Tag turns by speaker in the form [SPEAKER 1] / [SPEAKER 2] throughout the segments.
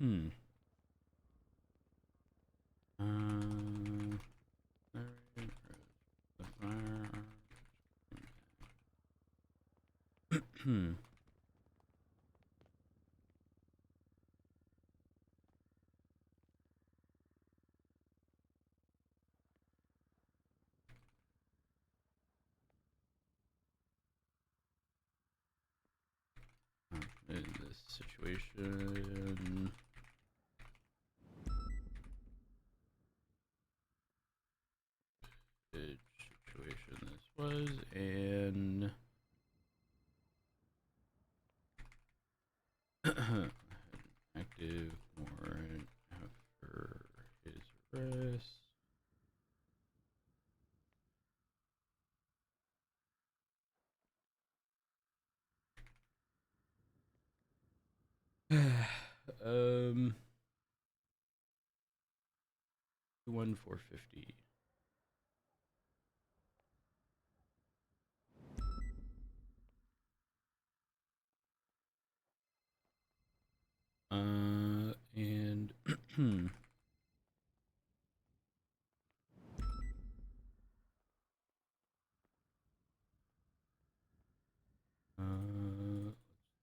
[SPEAKER 1] In this situation, this was, and active warrant after his arrest. um, 450. And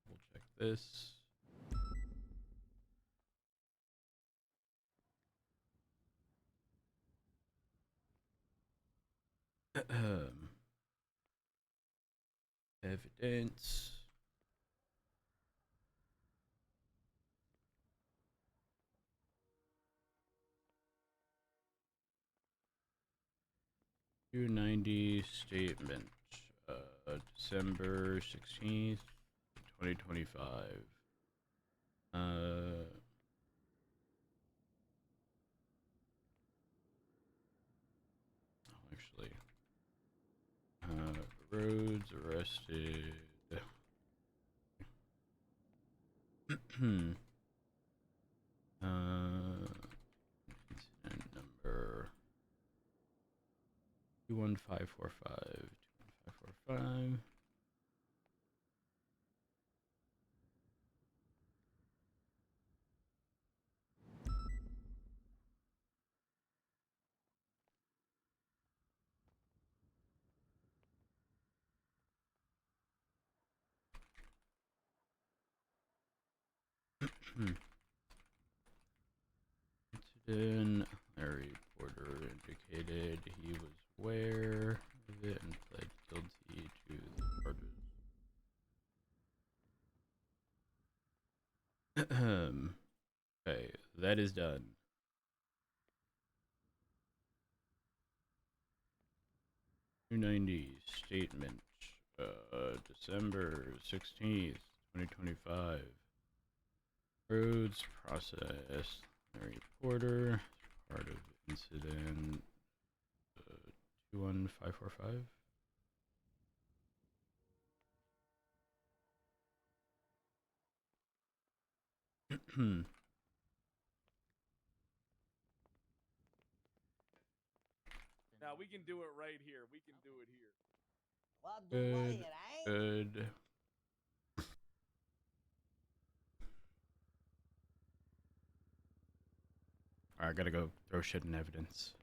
[SPEAKER 1] we'll check this. Evidence. $290 statement. December 16th, 2025. Actually, Rhodes arrested. Incident number 21545. 21545. Incident. Larry Porter indicated he was aware of it and pled guilty to the charges. Okay, that is done. $290 statement. December 16th, 2025. Roads process. Larry Porter, part of incident 21545.
[SPEAKER 2] Now we can do it right here. We can do it here.
[SPEAKER 1] Good. Alright, I gotta go throw shit in evidence.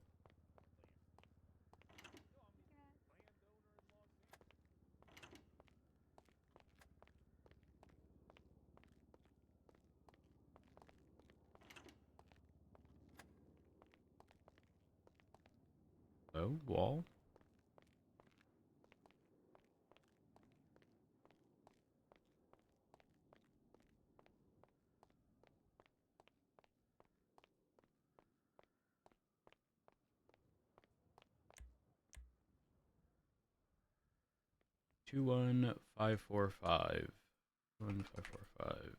[SPEAKER 1] Hello, wall? Two 21545. 21545.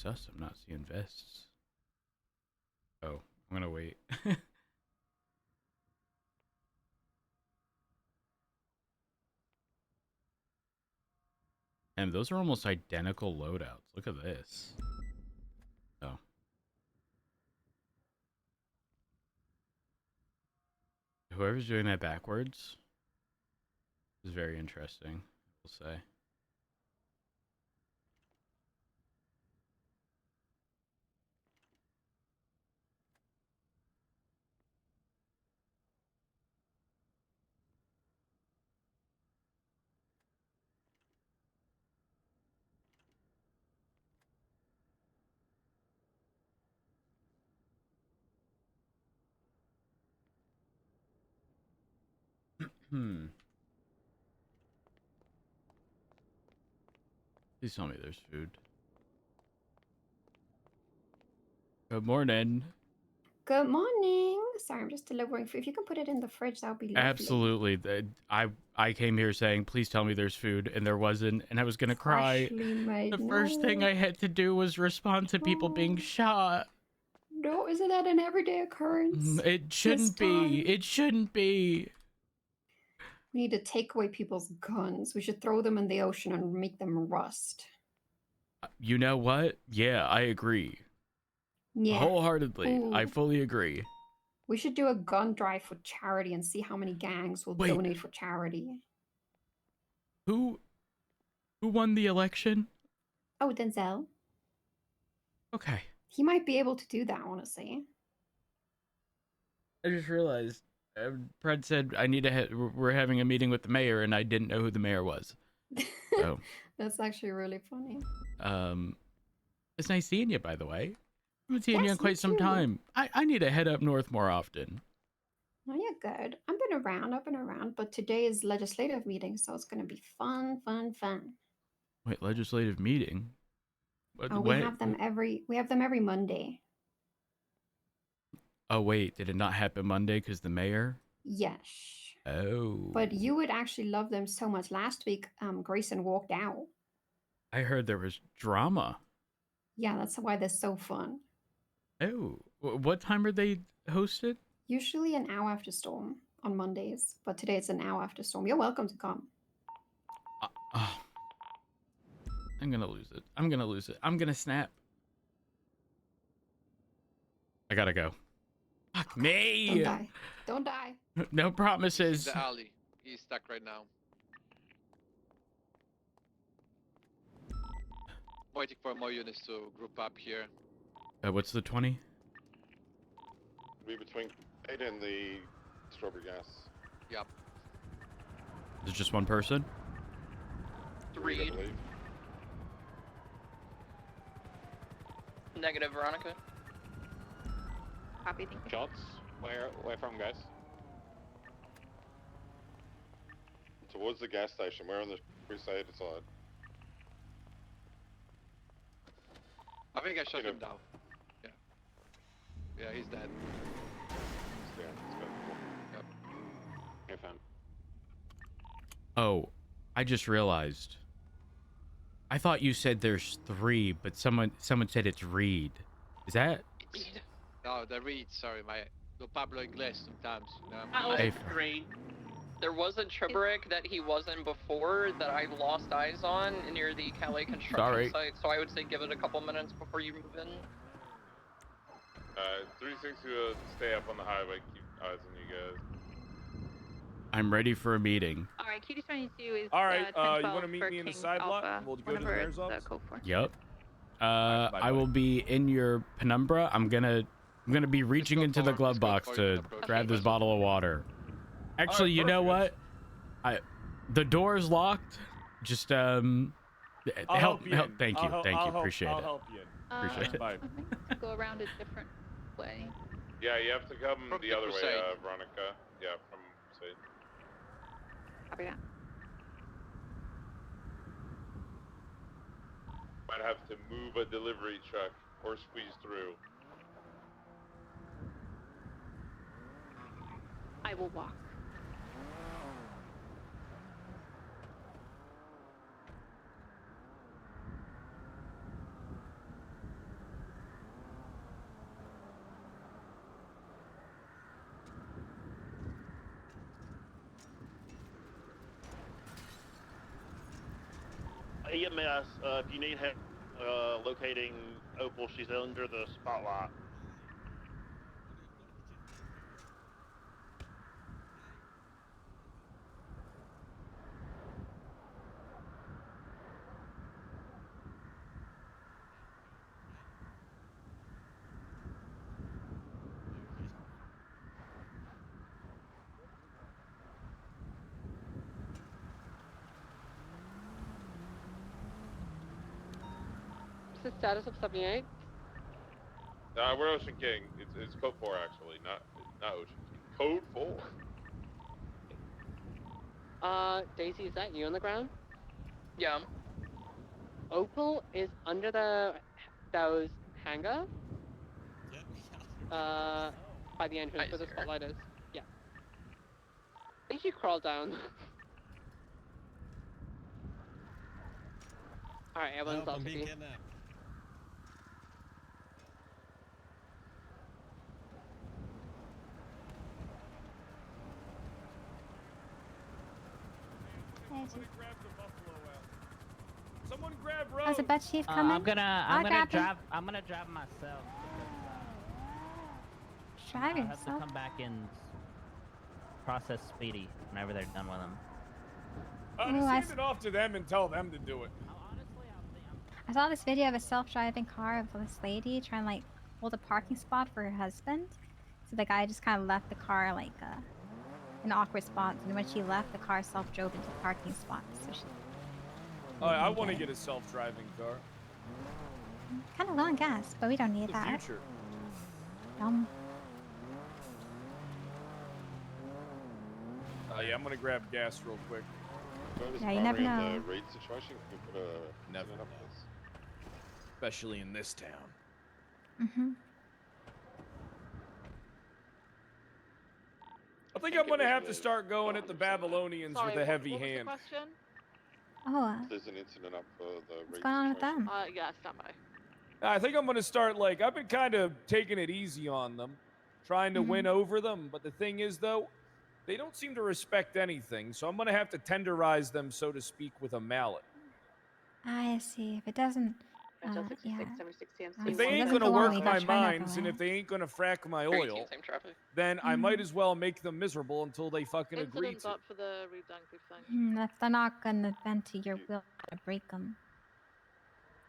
[SPEAKER 1] sus. I'm not seeing vests. Oh, I'm gonna wait. And those are almost identical loadouts. Look at this. Oh. Whoever's doing that backwards is very interesting, we'll say. Please tell me there's food. Good morning.
[SPEAKER 3] Good morning. Sorry, I'm just delivering food. If you can put it in the fridge, that would be lovely.
[SPEAKER 1] Absolutely. I came here saying, please tell me there's food, and there wasn't, and I was gonna cry.
[SPEAKER 3] Freshly made.
[SPEAKER 1] The first thing I had to do was respond to people being shot.
[SPEAKER 3] No, isn't that an everyday occurrence?
[SPEAKER 1] It shouldn't be. It shouldn't be.
[SPEAKER 3] We need to take away people's guns. We should throw them in the ocean and make them rust.
[SPEAKER 1] You know what? Yeah, I agree.
[SPEAKER 3] Yeah.
[SPEAKER 1] Wholeheartedly.
[SPEAKER 3] Ooh.
[SPEAKER 1] I fully agree.
[SPEAKER 3] We should do a gun drive for charity and see how many gangs will donate for charity.
[SPEAKER 1] Who won the election?
[SPEAKER 3] Oh, Denzel.
[SPEAKER 1] Okay.
[SPEAKER 3] He might be able to do that, honestly.
[SPEAKER 1] I just realized Fred said I need to we're having a meeting with the mayor, and I didn't know who the mayor was. So
[SPEAKER 3] that's actually really funny.
[SPEAKER 1] It's nice seeing you, by the way. I haven't seen you in quite some time. I need to head up north more often.
[SPEAKER 3] Oh, you're good. I've been around, but today is legislative meeting, so it's going to be fun.
[SPEAKER 1] Wait, legislative meeting?
[SPEAKER 3] We have them every Monday.
[SPEAKER 1] Oh, wait, did it not happen Monday because the mayor?
[SPEAKER 3] Yes.
[SPEAKER 1] Oh.
[SPEAKER 3] But you would actually love them so much. Last week, Grayson walked out.
[SPEAKER 1] I heard there was drama.
[SPEAKER 3] Yeah, that's why they're so fun.
[SPEAKER 1] Oh, what time are they hosted?
[SPEAKER 3] Usually an hour after storm on Mondays, but today it's an hour after storm. You're welcome to come.
[SPEAKER 1] I'm gonna lose it. I'm gonna snap. I gotta go. Fuck me!
[SPEAKER 3] Don't die.
[SPEAKER 1] No promises.
[SPEAKER 4] The alley. He's stuck right now. Waiting for more units to group up here.
[SPEAKER 1] What's the 20?
[SPEAKER 5] Be between 8 and the strawberry gas.
[SPEAKER 4] Yep.
[SPEAKER 1] Is it just one person?
[SPEAKER 4] 3.
[SPEAKER 6] Negative, Veronica.
[SPEAKER 7] Copy, thank you.
[SPEAKER 5] Shots? Where from, guys? Towards the gas station. We're on the side.
[SPEAKER 4] I think I shot him down. Yeah. Yeah, he's dead.
[SPEAKER 5] Yeah, it's good.
[SPEAKER 4] Yep.
[SPEAKER 5] Okay, fine.
[SPEAKER 1] Oh, I just realized. I thought you said there's 3, but someone said it's Reed. Is that?
[SPEAKER 4] No, the Reed. Sorry, no Pablo Inglés sometimes.
[SPEAKER 6] Hey, 3. There was a Chiburick that he was in before that I lost eyes on near the Calais construction site, so I would say give it a couple minutes before you move in.
[SPEAKER 5] 360 will stay up on the highway, keep eyes on you guys.
[SPEAKER 1] I'm ready for a meeting.
[SPEAKER 7] Alright, QD22 is
[SPEAKER 2] Alright, you want to meet me in the side block? We'll go to the mayor's office?
[SPEAKER 1] Yep. I will be in your penumbra. I'm gonna be reaching into the glove box to grab this bottle of water. Actually, you know what? The door is locked. Just help. Thank you. Appreciate it.
[SPEAKER 2] I'll help you.
[SPEAKER 1] Appreciate it.
[SPEAKER 2] Bye.
[SPEAKER 7] Go around a different way.
[SPEAKER 5] Yeah, you have to come
[SPEAKER 4] From
[SPEAKER 5] the other way,
[SPEAKER 4] Crusade.
[SPEAKER 5] Veronica. Yeah, from Crusade.
[SPEAKER 7] Copy that.
[SPEAKER 5] Might have to move a delivery truck or squeeze through.
[SPEAKER 7] I will walk.
[SPEAKER 8] EMS, if you need help locating Opal, she's under the spotlight.
[SPEAKER 6] What's the status of 78?
[SPEAKER 5] We're Ocean King. It's code 4 actually, not Ocean King. Code 4.
[SPEAKER 9] Daisy, is that you on the ground?
[SPEAKER 6] Yeah.
[SPEAKER 9] Opal is under those hangar. By the entrance where the spotlight is. Yeah. I think you crawled down. Alright, everyone's
[SPEAKER 10] I'm
[SPEAKER 9] off
[SPEAKER 10] being
[SPEAKER 9] you.
[SPEAKER 10] kidnapped.
[SPEAKER 2] Someone grab Rose.
[SPEAKER 11] How's the butt chief coming?
[SPEAKER 12] I'm gonna drive myself.
[SPEAKER 11] Drive
[SPEAKER 12] I have to
[SPEAKER 11] yourself.
[SPEAKER 12] come back and process Speedy whenever they're done with him.
[SPEAKER 2] Send it off to them and tell them to do it.
[SPEAKER 11] I saw this video of a self-driving car of this lady trying to like hold a parking spot for her husband. So the guy just kind of left the car like in awkward spots, and when she left, the car self-drove into the parking spot. So she.
[SPEAKER 2] I want to get a self-driving car.
[SPEAKER 11] Kind of low on gas, but we don't need
[SPEAKER 2] The
[SPEAKER 11] that.
[SPEAKER 2] future. Yeah, I'm gonna grab gas real quick.
[SPEAKER 11] Yeah, you never know.
[SPEAKER 5] The raid situation, we put a
[SPEAKER 2] Never
[SPEAKER 5] up
[SPEAKER 2] knows. Especially in this town.
[SPEAKER 11] Mhm.
[SPEAKER 2] I think I'm gonna have to start going at the Babylonians with a heavy hand.
[SPEAKER 11] Oh.
[SPEAKER 5] There's an incident up for the
[SPEAKER 11] What's
[SPEAKER 5] raid
[SPEAKER 11] going on with
[SPEAKER 5] situation.
[SPEAKER 11] them?
[SPEAKER 6] Yeah, stand by.
[SPEAKER 2] I think I'm gonna start like I've been kind of taking it easy on them, trying to win over them. But the thing is, though, they don't seem to respect anything. So I'm gonna have to tenderize them, so to speak, with a mallet.
[SPEAKER 11] I see. If it doesn't, yeah.
[SPEAKER 2] If they ain't gonna work my mines, and if they ain't gonna frack my oil, then I might as well make them miserable until they fucking agree to.
[SPEAKER 6] for the thing.
[SPEAKER 11] If they're not gonna bend to your will, to break them.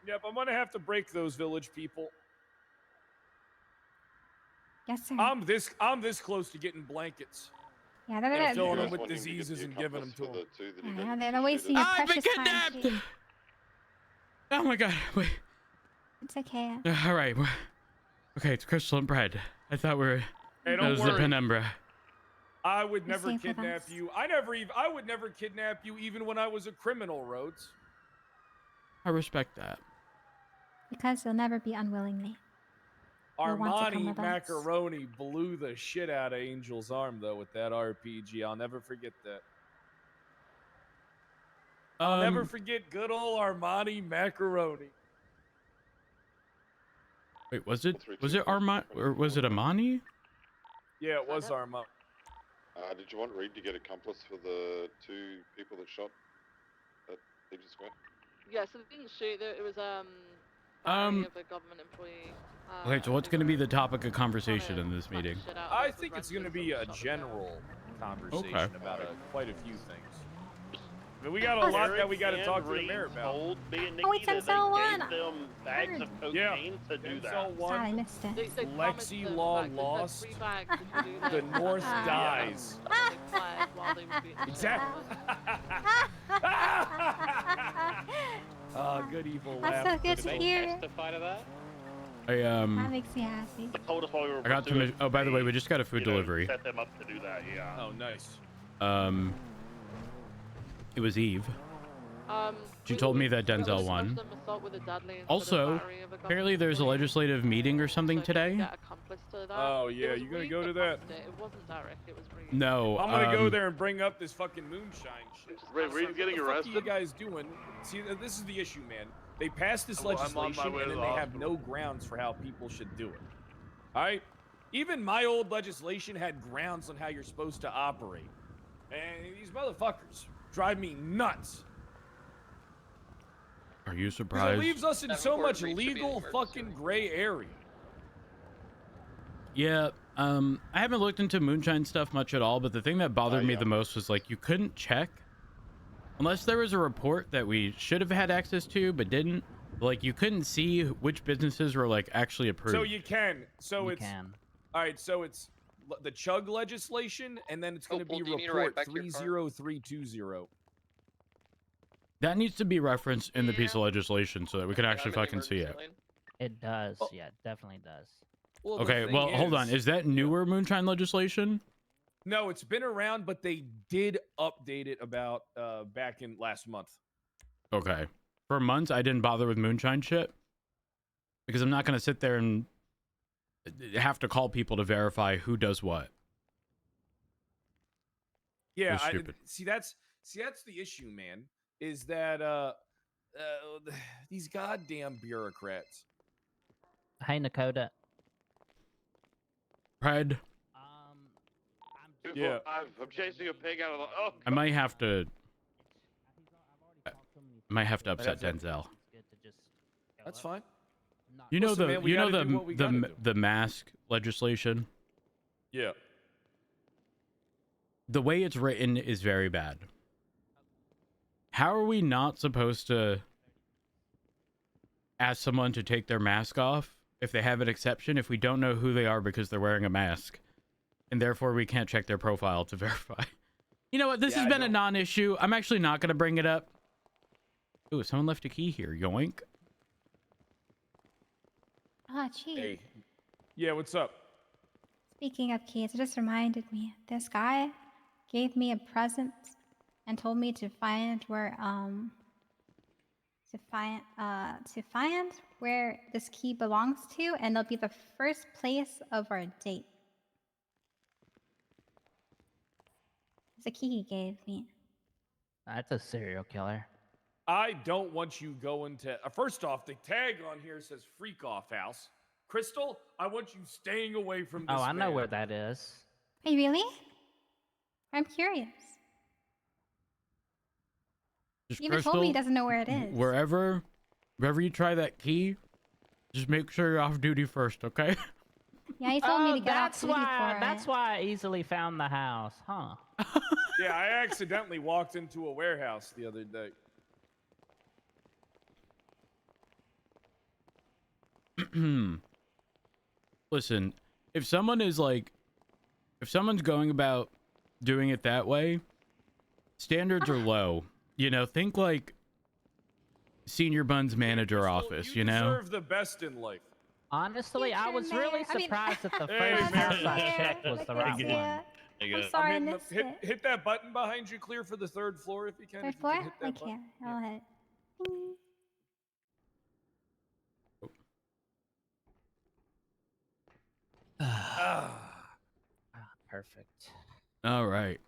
[SPEAKER 2] Yep, I'm gonna have to break those village people.
[SPEAKER 11] Yes, sir.
[SPEAKER 2] I'm this close to getting blankets.
[SPEAKER 11] Yeah,
[SPEAKER 2] And filling them
[SPEAKER 5] guys
[SPEAKER 2] with
[SPEAKER 5] want him to get
[SPEAKER 2] diseases
[SPEAKER 5] the
[SPEAKER 2] and giving them
[SPEAKER 5] accomplice
[SPEAKER 2] to
[SPEAKER 5] for
[SPEAKER 2] them.
[SPEAKER 5] the two that he
[SPEAKER 11] Yeah,
[SPEAKER 5] didn't
[SPEAKER 11] they're wasting your
[SPEAKER 1] I've been
[SPEAKER 11] precious time.
[SPEAKER 1] kidnapped!
[SPEAKER 11] Chief.
[SPEAKER 1] Oh my god, wait.
[SPEAKER 11] It's okay.
[SPEAKER 1] Alright, okay, it's Crystal and Bread. I thought we were...
[SPEAKER 2] Hey,
[SPEAKER 1] that
[SPEAKER 2] don't
[SPEAKER 1] was the
[SPEAKER 2] worry.
[SPEAKER 1] Penumbra.
[SPEAKER 2] I would
[SPEAKER 11] You're
[SPEAKER 2] never
[SPEAKER 11] safe with
[SPEAKER 2] kidnap
[SPEAKER 11] us.
[SPEAKER 2] you. I would never kidnap you even when I was a criminal, Rhodes.
[SPEAKER 1] I respect that.
[SPEAKER 11] Because you'll never be unwillingly. You'll want to come
[SPEAKER 2] Armani
[SPEAKER 11] with us.
[SPEAKER 2] Macaroni blew the shit out of Angel's arm, though, with that RPG. I'll never forget that. I'll never forget good old Armani Macaroni.
[SPEAKER 1] Wait, was it Armani, or was it Amani?
[SPEAKER 2] Yeah, it was Armani.
[SPEAKER 5] Did you want Reed to get accomplice for the two people that shot at Legion Square?
[SPEAKER 6] Yeah, so they didn't shoot. It was battery of a government employee.
[SPEAKER 1] Okay, so what's going to be the topic of conversation in this meeting?
[SPEAKER 2] I think it's going to be a general conversation
[SPEAKER 1] Okay.
[SPEAKER 2] about quite a few things. I mean, we got a lot that we got to talk to the mayor about.
[SPEAKER 8] Told me and
[SPEAKER 11] Oh,
[SPEAKER 8] Nikki
[SPEAKER 11] it's
[SPEAKER 8] that
[SPEAKER 11] Denzel
[SPEAKER 8] they
[SPEAKER 11] one.
[SPEAKER 8] gave them bags of cocaine to do that.
[SPEAKER 2] Denzel
[SPEAKER 11] Sorry, I
[SPEAKER 2] one,
[SPEAKER 11] missed it.
[SPEAKER 6] They
[SPEAKER 2] Lexi Law lost, the North dies. Exactly. Good evil laugh.
[SPEAKER 11] That's so good to hear.
[SPEAKER 8] Testify to that?
[SPEAKER 1] I
[SPEAKER 11] That makes me happy.
[SPEAKER 8] They told us while we were
[SPEAKER 1] I got to.
[SPEAKER 8] pursuing
[SPEAKER 1] Oh, by the way,
[SPEAKER 8] Speedy,
[SPEAKER 1] we just got a food
[SPEAKER 8] you know,
[SPEAKER 1] delivery.
[SPEAKER 8] Set them up to do that, yeah.
[SPEAKER 2] Oh, nice.
[SPEAKER 1] It was Eve. She told me that Denzel won. Also, apparently there's a legislative meeting or something today.
[SPEAKER 2] Oh yeah, you gonna go to that?
[SPEAKER 6] It wasn't Derek, it was Reed.
[SPEAKER 1] No.
[SPEAKER 2] I'm gonna go there and bring up this fucking moonshine shit.
[SPEAKER 8] Reed's getting
[SPEAKER 2] What the fuck
[SPEAKER 8] arrested?
[SPEAKER 2] are you guys doing? See, this is the issue, man. They passed this
[SPEAKER 8] I'm on my
[SPEAKER 2] legislation
[SPEAKER 8] way
[SPEAKER 2] and
[SPEAKER 8] to
[SPEAKER 2] then
[SPEAKER 8] the
[SPEAKER 2] they have
[SPEAKER 8] hospital.
[SPEAKER 2] no grounds for how people should do it. All right? Even my old legislation had grounds on how you're supposed to operate. And these motherfuckers drive me nuts.
[SPEAKER 1] Are you
[SPEAKER 2] Because
[SPEAKER 1] surprised?
[SPEAKER 2] it leaves us in so
[SPEAKER 6] Davenport
[SPEAKER 2] much
[SPEAKER 6] Reach should be the
[SPEAKER 2] legal
[SPEAKER 6] emergency
[SPEAKER 2] fucking
[SPEAKER 6] room.
[SPEAKER 2] gray area.
[SPEAKER 1] Yeah, I haven't looked into moonshine stuff much at all, but the thing that bothered me the most was like you couldn't check unless there was a report that we should have had access to but didn't. Like you couldn't see which businesses were like actually approved.
[SPEAKER 2] So you can. So
[SPEAKER 12] You
[SPEAKER 2] it's
[SPEAKER 12] can.
[SPEAKER 2] all right. So it's the chug legislation, and then it's going to
[SPEAKER 6] Opal,
[SPEAKER 2] be
[SPEAKER 6] do you need to ride
[SPEAKER 2] report
[SPEAKER 6] back to your car?
[SPEAKER 2] 30320.
[SPEAKER 1] That needs to be referenced in the piece of
[SPEAKER 6] Yeah.
[SPEAKER 1] legislation so that we can
[SPEAKER 6] Yeah,
[SPEAKER 1] actually
[SPEAKER 6] I'm in the
[SPEAKER 1] fucking see it.
[SPEAKER 6] emergency lane.
[SPEAKER 12] It does.
[SPEAKER 2] Oh.
[SPEAKER 12] Yeah, it definitely does.
[SPEAKER 2] Well, the
[SPEAKER 1] Okay,
[SPEAKER 2] thing
[SPEAKER 1] well, hold on. Is that newer moonshine legislation?
[SPEAKER 2] No, it's been around, but they did update it about back in last month.
[SPEAKER 1] Okay. For months, I didn't bother with moonshine shit because I'm not going to sit there and have to call people to verify who does what.
[SPEAKER 2] Yeah,
[SPEAKER 1] So stupid.
[SPEAKER 2] see that's the issue, man. Is that these goddamn bureaucrats.
[SPEAKER 12] Hey, Nakota.
[SPEAKER 1] Pred,
[SPEAKER 2] Yeah.
[SPEAKER 8] I'm chasing a pig out of the. Oh,
[SPEAKER 1] I might have to upset
[SPEAKER 2] to-
[SPEAKER 1] Denzel.
[SPEAKER 2] That's fine.
[SPEAKER 1] You know
[SPEAKER 2] Listen, man, we gotta do what we gotta do.
[SPEAKER 1] the mask legislation.
[SPEAKER 2] Yeah.
[SPEAKER 1] The way it's written is very bad. How are we not supposed to ask someone to take their mask off if they have an exception if we don't know who they are because they're wearing a mask, and therefore we can't check their profile to verify? You know what? This has been a non-issue. I'm actually not going to bring it up. Ooh, someone left a key here. Yoink.
[SPEAKER 11] Oh, gee.
[SPEAKER 2] Hey. Yeah, what's up?
[SPEAKER 11] Speaking of keys, it just reminded me. This guy gave me a present and told me to find where to find where this key belongs to, and it'll be the first place of our date. It's a key he gave me.
[SPEAKER 12] That's a serial killer.
[SPEAKER 2] I don't want you going to. First off, the tag on here says "freak off house." Crystal, I want you staying away from this.
[SPEAKER 12] Oh, I know
[SPEAKER 2] man.
[SPEAKER 12] where that is.
[SPEAKER 11] Hey, really? I'm curious.
[SPEAKER 1] Just
[SPEAKER 11] He even told me he
[SPEAKER 1] Crystal,
[SPEAKER 11] doesn't know where it is.
[SPEAKER 1] Wherever you try that key, just make sure you're off duty first, okay?
[SPEAKER 11] Yeah, he told me to get off
[SPEAKER 12] that's
[SPEAKER 11] duty
[SPEAKER 12] why.
[SPEAKER 11] for
[SPEAKER 12] That's
[SPEAKER 11] it.
[SPEAKER 12] why I easily found the house, huh?
[SPEAKER 2] Yeah, I accidentally walked into a warehouse the other day.
[SPEAKER 1] Listen, if someone's going about doing it that way, standards are low. You know, think like Senior Bun's manager
[SPEAKER 2] Crystal,
[SPEAKER 1] office,
[SPEAKER 2] you
[SPEAKER 1] you know?
[SPEAKER 2] deserve the best in life.
[SPEAKER 12] Honestly, I
[SPEAKER 11] Future
[SPEAKER 12] was really
[SPEAKER 11] mayor. I mean-
[SPEAKER 12] surprised that the
[SPEAKER 2] Hey,
[SPEAKER 12] first
[SPEAKER 2] Mayor.
[SPEAKER 12] house I
[SPEAKER 11] Mayor,
[SPEAKER 12] checked was
[SPEAKER 11] look
[SPEAKER 12] the
[SPEAKER 11] at
[SPEAKER 12] right
[SPEAKER 11] you.
[SPEAKER 12] one.
[SPEAKER 11] I'm sorry, I
[SPEAKER 2] I'm
[SPEAKER 11] missed it.
[SPEAKER 2] hit that button behind you. Clear for the third floor if you can.
[SPEAKER 11] Third
[SPEAKER 2] if you
[SPEAKER 11] floor?
[SPEAKER 2] can hit that
[SPEAKER 11] Okay,
[SPEAKER 2] button.
[SPEAKER 11] I'll hit. Bing.
[SPEAKER 12] Perfect.
[SPEAKER 1] All right.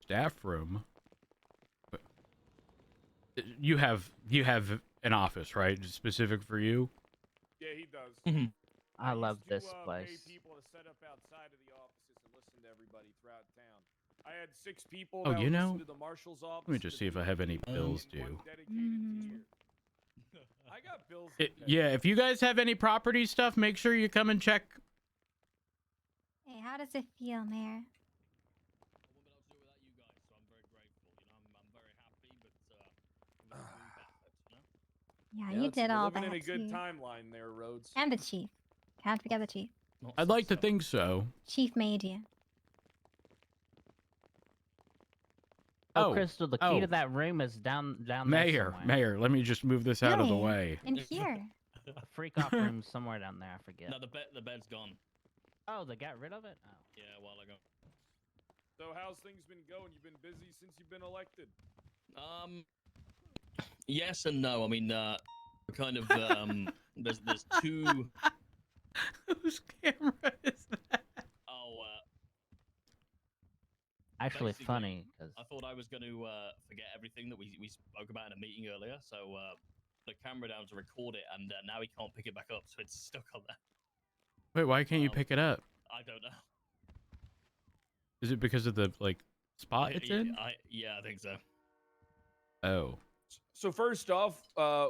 [SPEAKER 1] Staff room. You have an office, right? Just specific for you?
[SPEAKER 2] Yeah, he does.
[SPEAKER 12] I love
[SPEAKER 2] used to,
[SPEAKER 12] this
[SPEAKER 2] Pay
[SPEAKER 12] place.
[SPEAKER 2] people to set up outside of the offices and listen to everybody throughout town. I had 6 people.
[SPEAKER 1] Oh,
[SPEAKER 2] that
[SPEAKER 1] you
[SPEAKER 2] would
[SPEAKER 1] know,
[SPEAKER 2] listen to the marshal's office.
[SPEAKER 1] Let me just see if I have any bills due.
[SPEAKER 2] I got bills.
[SPEAKER 1] Yeah, if you guys have any property stuff, make sure you come and check.
[SPEAKER 11] Hey, how does it feel, Mayor? Yeah, you did all that
[SPEAKER 2] Living in a good
[SPEAKER 11] too.
[SPEAKER 2] timeline there, Rhodes.
[SPEAKER 11] And the chief. Can't forget the chief.
[SPEAKER 1] I'd like to think so.
[SPEAKER 11] Chief made you.
[SPEAKER 12] Oh, Crystal, the key
[SPEAKER 1] oh.
[SPEAKER 12] to that room is down there
[SPEAKER 1] Mayor,
[SPEAKER 12] somewhere.
[SPEAKER 1] Mayor, let me just move this out of the
[SPEAKER 11] Really?
[SPEAKER 1] way.
[SPEAKER 11] In here.
[SPEAKER 12] A freak off room somewhere down there. I forget.
[SPEAKER 10] No, the bed's gone.
[SPEAKER 12] Oh, they got rid of it. Oh.
[SPEAKER 10] Yeah, a while ago.
[SPEAKER 2] So how's things been going? You've been busy since you've been elected.
[SPEAKER 10] Yes and no. I mean, we're kind of there's two.
[SPEAKER 1] Whose camera is that?
[SPEAKER 10] Oh,
[SPEAKER 12] Actually,
[SPEAKER 10] basically,
[SPEAKER 12] funny because
[SPEAKER 10] I thought I was going to forget everything that we spoke about in a meeting earlier. So the camera down to record it, and now he can't pick it back up, so it's stuck on there.
[SPEAKER 1] Wait, why can't you pick it up?
[SPEAKER 10] I don't know.
[SPEAKER 1] Is it because of the spot it's in?
[SPEAKER 10] Yeah, I think so.
[SPEAKER 1] Oh.
[SPEAKER 2] So first off,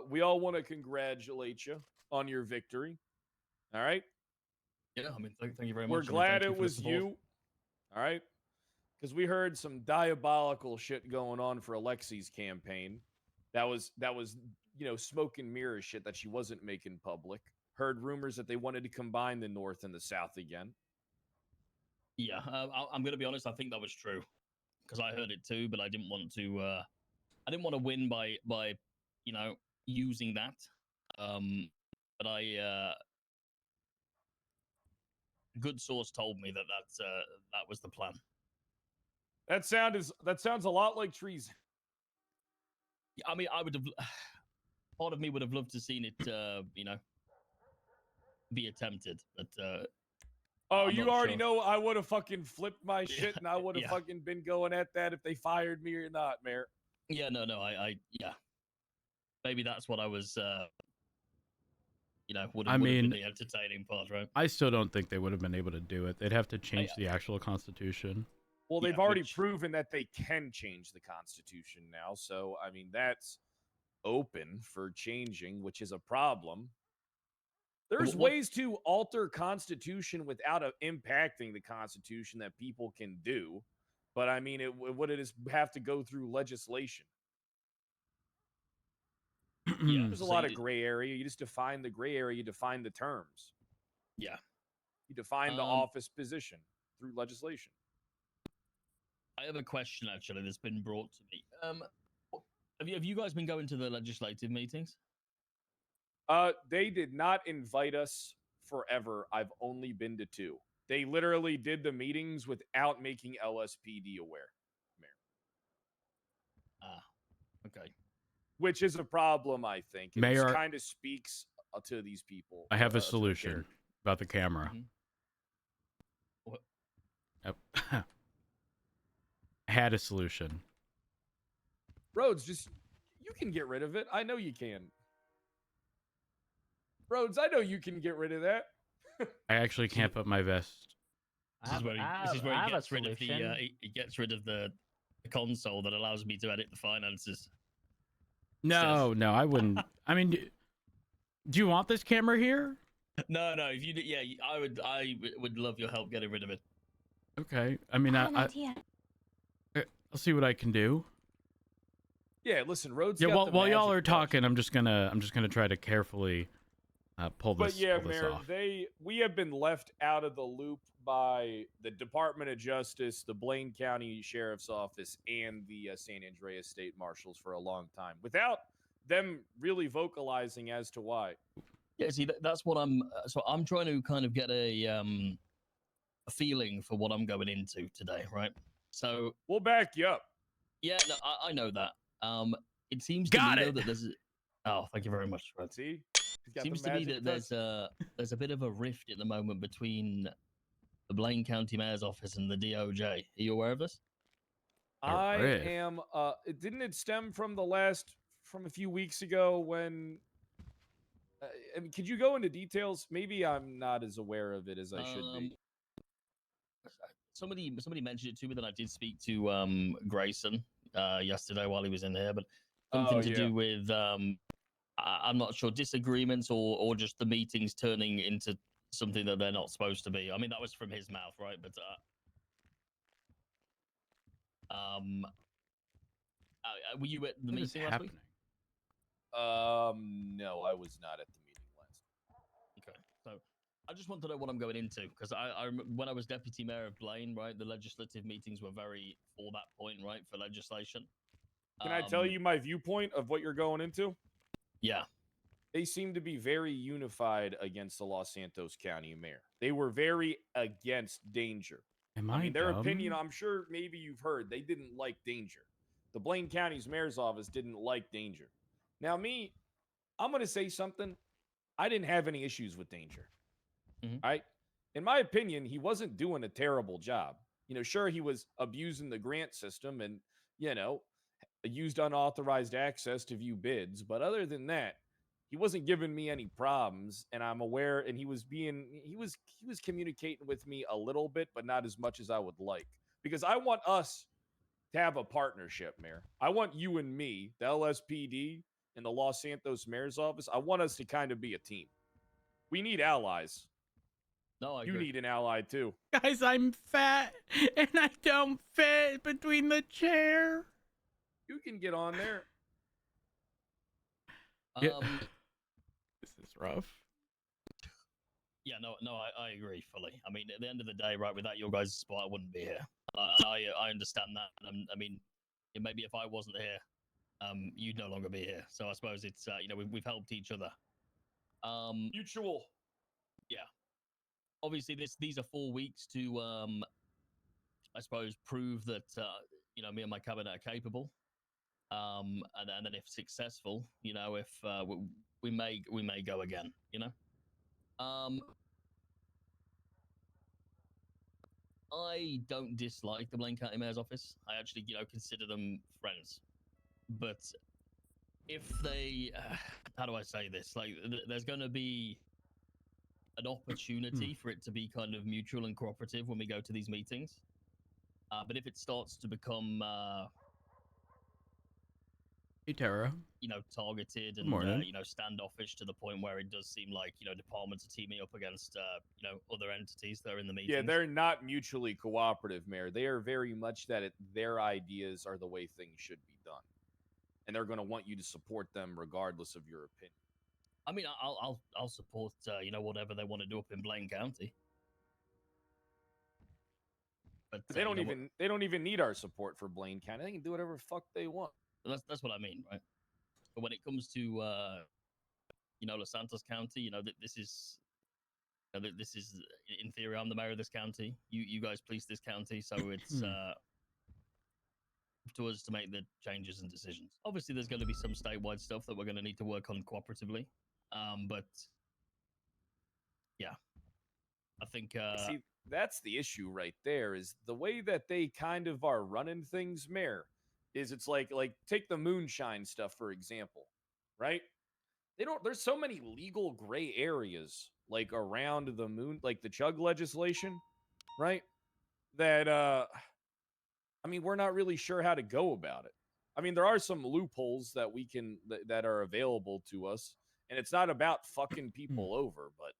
[SPEAKER 2] we all want to congratulate you on your victory. All right.
[SPEAKER 10] Yeah, I mean, thank you very much.
[SPEAKER 2] We're
[SPEAKER 10] I mean,
[SPEAKER 2] glad
[SPEAKER 10] thank you
[SPEAKER 2] it
[SPEAKER 10] for the
[SPEAKER 2] was
[SPEAKER 10] support.
[SPEAKER 2] you. All right. Because we heard some diabolical shit going on for Alexi's campaign. That was smoke and mirror shit that she wasn't making public. Heard rumors that they wanted to combine the North and the South again.
[SPEAKER 10] Yeah, I'm gonna be honest. I think that was true because I heard it too, but I didn't want to. I didn't want to win by using that. But good source told me that that was the plan.
[SPEAKER 2] That sounds a lot like treason.
[SPEAKER 10] I mean, I would have. Part of me would have loved to seen it, be attempted, but.
[SPEAKER 2] Oh,
[SPEAKER 10] I'm
[SPEAKER 2] you
[SPEAKER 10] not
[SPEAKER 2] already
[SPEAKER 10] sure.
[SPEAKER 2] know I would have fucking flipped my shit and I would have
[SPEAKER 10] Yeah.
[SPEAKER 2] fucking been going at that if they fired me or not, Mayor.
[SPEAKER 10] Yeah, no, yeah. Maybe that's what I was, would have been the entertaining part, right?
[SPEAKER 1] I still don't think they would have been able to do it. They'd have to change the actual constitution.
[SPEAKER 2] Well, they've already proven that they can change the Constitution now. So, I mean, that's open for changing, which is a problem. There's ways to alter Constitution without impacting the Constitution that people can do. But, I mean, it would have to go through legislation. There's a lot of gray area. You just define the gray area. You define the terms.
[SPEAKER 10] Yeah.
[SPEAKER 2] You define the office position through legislation.
[SPEAKER 10] I have a question actually that's been brought to me. Have you guys been going to the legislative meetings?
[SPEAKER 2] They did not invite us forever. I've only been to 2. They literally did the meetings without making LSPD aware. Mayor.
[SPEAKER 10] Okay.
[SPEAKER 2] Which is a problem, I think. It
[SPEAKER 1] Mayor,
[SPEAKER 2] kind of speaks to these people.
[SPEAKER 1] I have a solution about the camera. I had a solution.
[SPEAKER 2] Rhodes, you can get rid of it. I know you can. Rhodes, I know you can get rid of that.
[SPEAKER 1] I actually can't put my vest.
[SPEAKER 10] This is where he gets rid of he gets rid of the console that allows me to edit the finances.
[SPEAKER 1] No, I wouldn't. I mean, do you want this camera here?
[SPEAKER 10] No. If you, I would love your help getting rid of it.
[SPEAKER 1] Okay. I mean, I'll see what I can do.
[SPEAKER 2] Yeah, listen, Rhodes.
[SPEAKER 1] Yeah, while y'all are talking, I'm just gonna try to carefully pull this.
[SPEAKER 2] But yeah,
[SPEAKER 1] pull this
[SPEAKER 2] Mayor,
[SPEAKER 1] off.
[SPEAKER 2] we have been left out of the loop by the Department of Justice, the Blaine County Sheriff's Office, and the San Andreas State Marshals for a long time, without them really vocalizing as to why.
[SPEAKER 10] Yeah, see, that's what I'm. So I'm trying to kind of get a feeling for what I'm going into today, right? So
[SPEAKER 2] we'll back you up.
[SPEAKER 10] Yeah, no, I know that. It seems to me though that there's. Oh, thank you very much, Fred.
[SPEAKER 2] See,
[SPEAKER 10] it seems to me that there's a bit of a rift at the moment between the Blaine County Mayor's Office and the DOJ. Are you aware of this?
[SPEAKER 2] I am. Didn't it stem from from a few weeks ago when? I mean, could you go into details? Maybe I'm not as aware of it as I should be.
[SPEAKER 10] Somebody mentioned it to me that I did speak to Grayson yesterday while he was in here, but something to do with I'm not sure, disagreements or just the meetings turning into something that they're not supposed to be. I mean, that was from his mouth, right? But were you at the meeting last week?
[SPEAKER 2] No, I was not at the meeting last week.
[SPEAKER 10] Okay, so I just want to know what I'm going into, because I when I was deputy mayor of Blaine, right, the legislative meetings were very for that point, right, for legislation.
[SPEAKER 2] Can I tell you my viewpoint of what you're going into?
[SPEAKER 10] Yeah.
[SPEAKER 2] They seem to be very unified against the Los Santos County mayor. They were very against danger.
[SPEAKER 1] I mean,
[SPEAKER 2] their opinion, I'm sure maybe you've heard, they didn't like danger. The Blaine County's mayor's office didn't like danger. Now, I'm going to say something. I didn't have any issues with danger. Right? In my opinion, he wasn't doing a terrible job. Sure, he was abusing the grant system and, used unauthorized access to view bids. But other than that, he wasn't giving me any problems. And I'm aware, and he was communicating with me a little bit, but not as much as I would like. Because I want us to have a partnership, Mayor. I want you and me, the LSPD and the Los Santos Mayor's office. I want us to kind of be a team. We need allies.
[SPEAKER 10] No, I
[SPEAKER 2] You
[SPEAKER 10] agree.
[SPEAKER 2] need an ally too.
[SPEAKER 1] Guys, I'm fat and I don't fit between the chair.
[SPEAKER 2] You can get on there.
[SPEAKER 1] Yeah. This is rough.
[SPEAKER 10] Yeah, no, I agree fully. I mean, at the end of the day, right, without your guys' support, I wouldn't be here. I understand that. I mean, maybe if I wasn't here, you'd no longer be here. So I suppose it's you know, we've helped each other.
[SPEAKER 2] Mutual.
[SPEAKER 10] Yeah. Obviously, these are 4 weeks to I suppose prove that you know, me and my cabinet are capable. And then if successful, you know, if we may go again. You know. I don't dislike the Blaine County Mayor's office. I actually, you know, consider them friends. But if they, how do I say this? Like, there's going to be an opportunity for it to be kind of mutual and cooperative when we go to these meetings. But if it starts to become,
[SPEAKER 1] Hey, Tara.
[SPEAKER 10] you know, targeted and you know, standoffish to the point where it does seem like, you know, departments are teaming up against you know, other entities that are in the meetings.
[SPEAKER 2] Yeah, they're not mutually cooperative, Mayor. They are very much that their ideas are the way things should be done, and they're going to want you to support them regardless of your opinion.
[SPEAKER 10] I mean, I'll support you know, whatever they want to do up in Blaine County. But
[SPEAKER 2] They don't
[SPEAKER 10] you know
[SPEAKER 2] even they don't even need our support for Blaine County. They can do whatever the fuck they want.
[SPEAKER 10] That's what I mean, right? But when it comes to you know, Los Santos County, you know, this is in theory, I'm the mayor of this county. You guys police this county, so it's up to us to make the changes and decisions. Obviously, there's going to be some statewide stuff that we're going to need to work on cooperatively. But yeah, I think
[SPEAKER 2] see, that's the issue right there. Is the way that they kind of are running things, Mayor. Is it's like take the moonshine stuff for example, right? They don't. There's so many legal gray areas like around the moon, like the chug legislation, right? That I mean, we're not really sure how to go about it. I mean, there are some loopholes that we can that are available to us, and it's not about fucking people over, but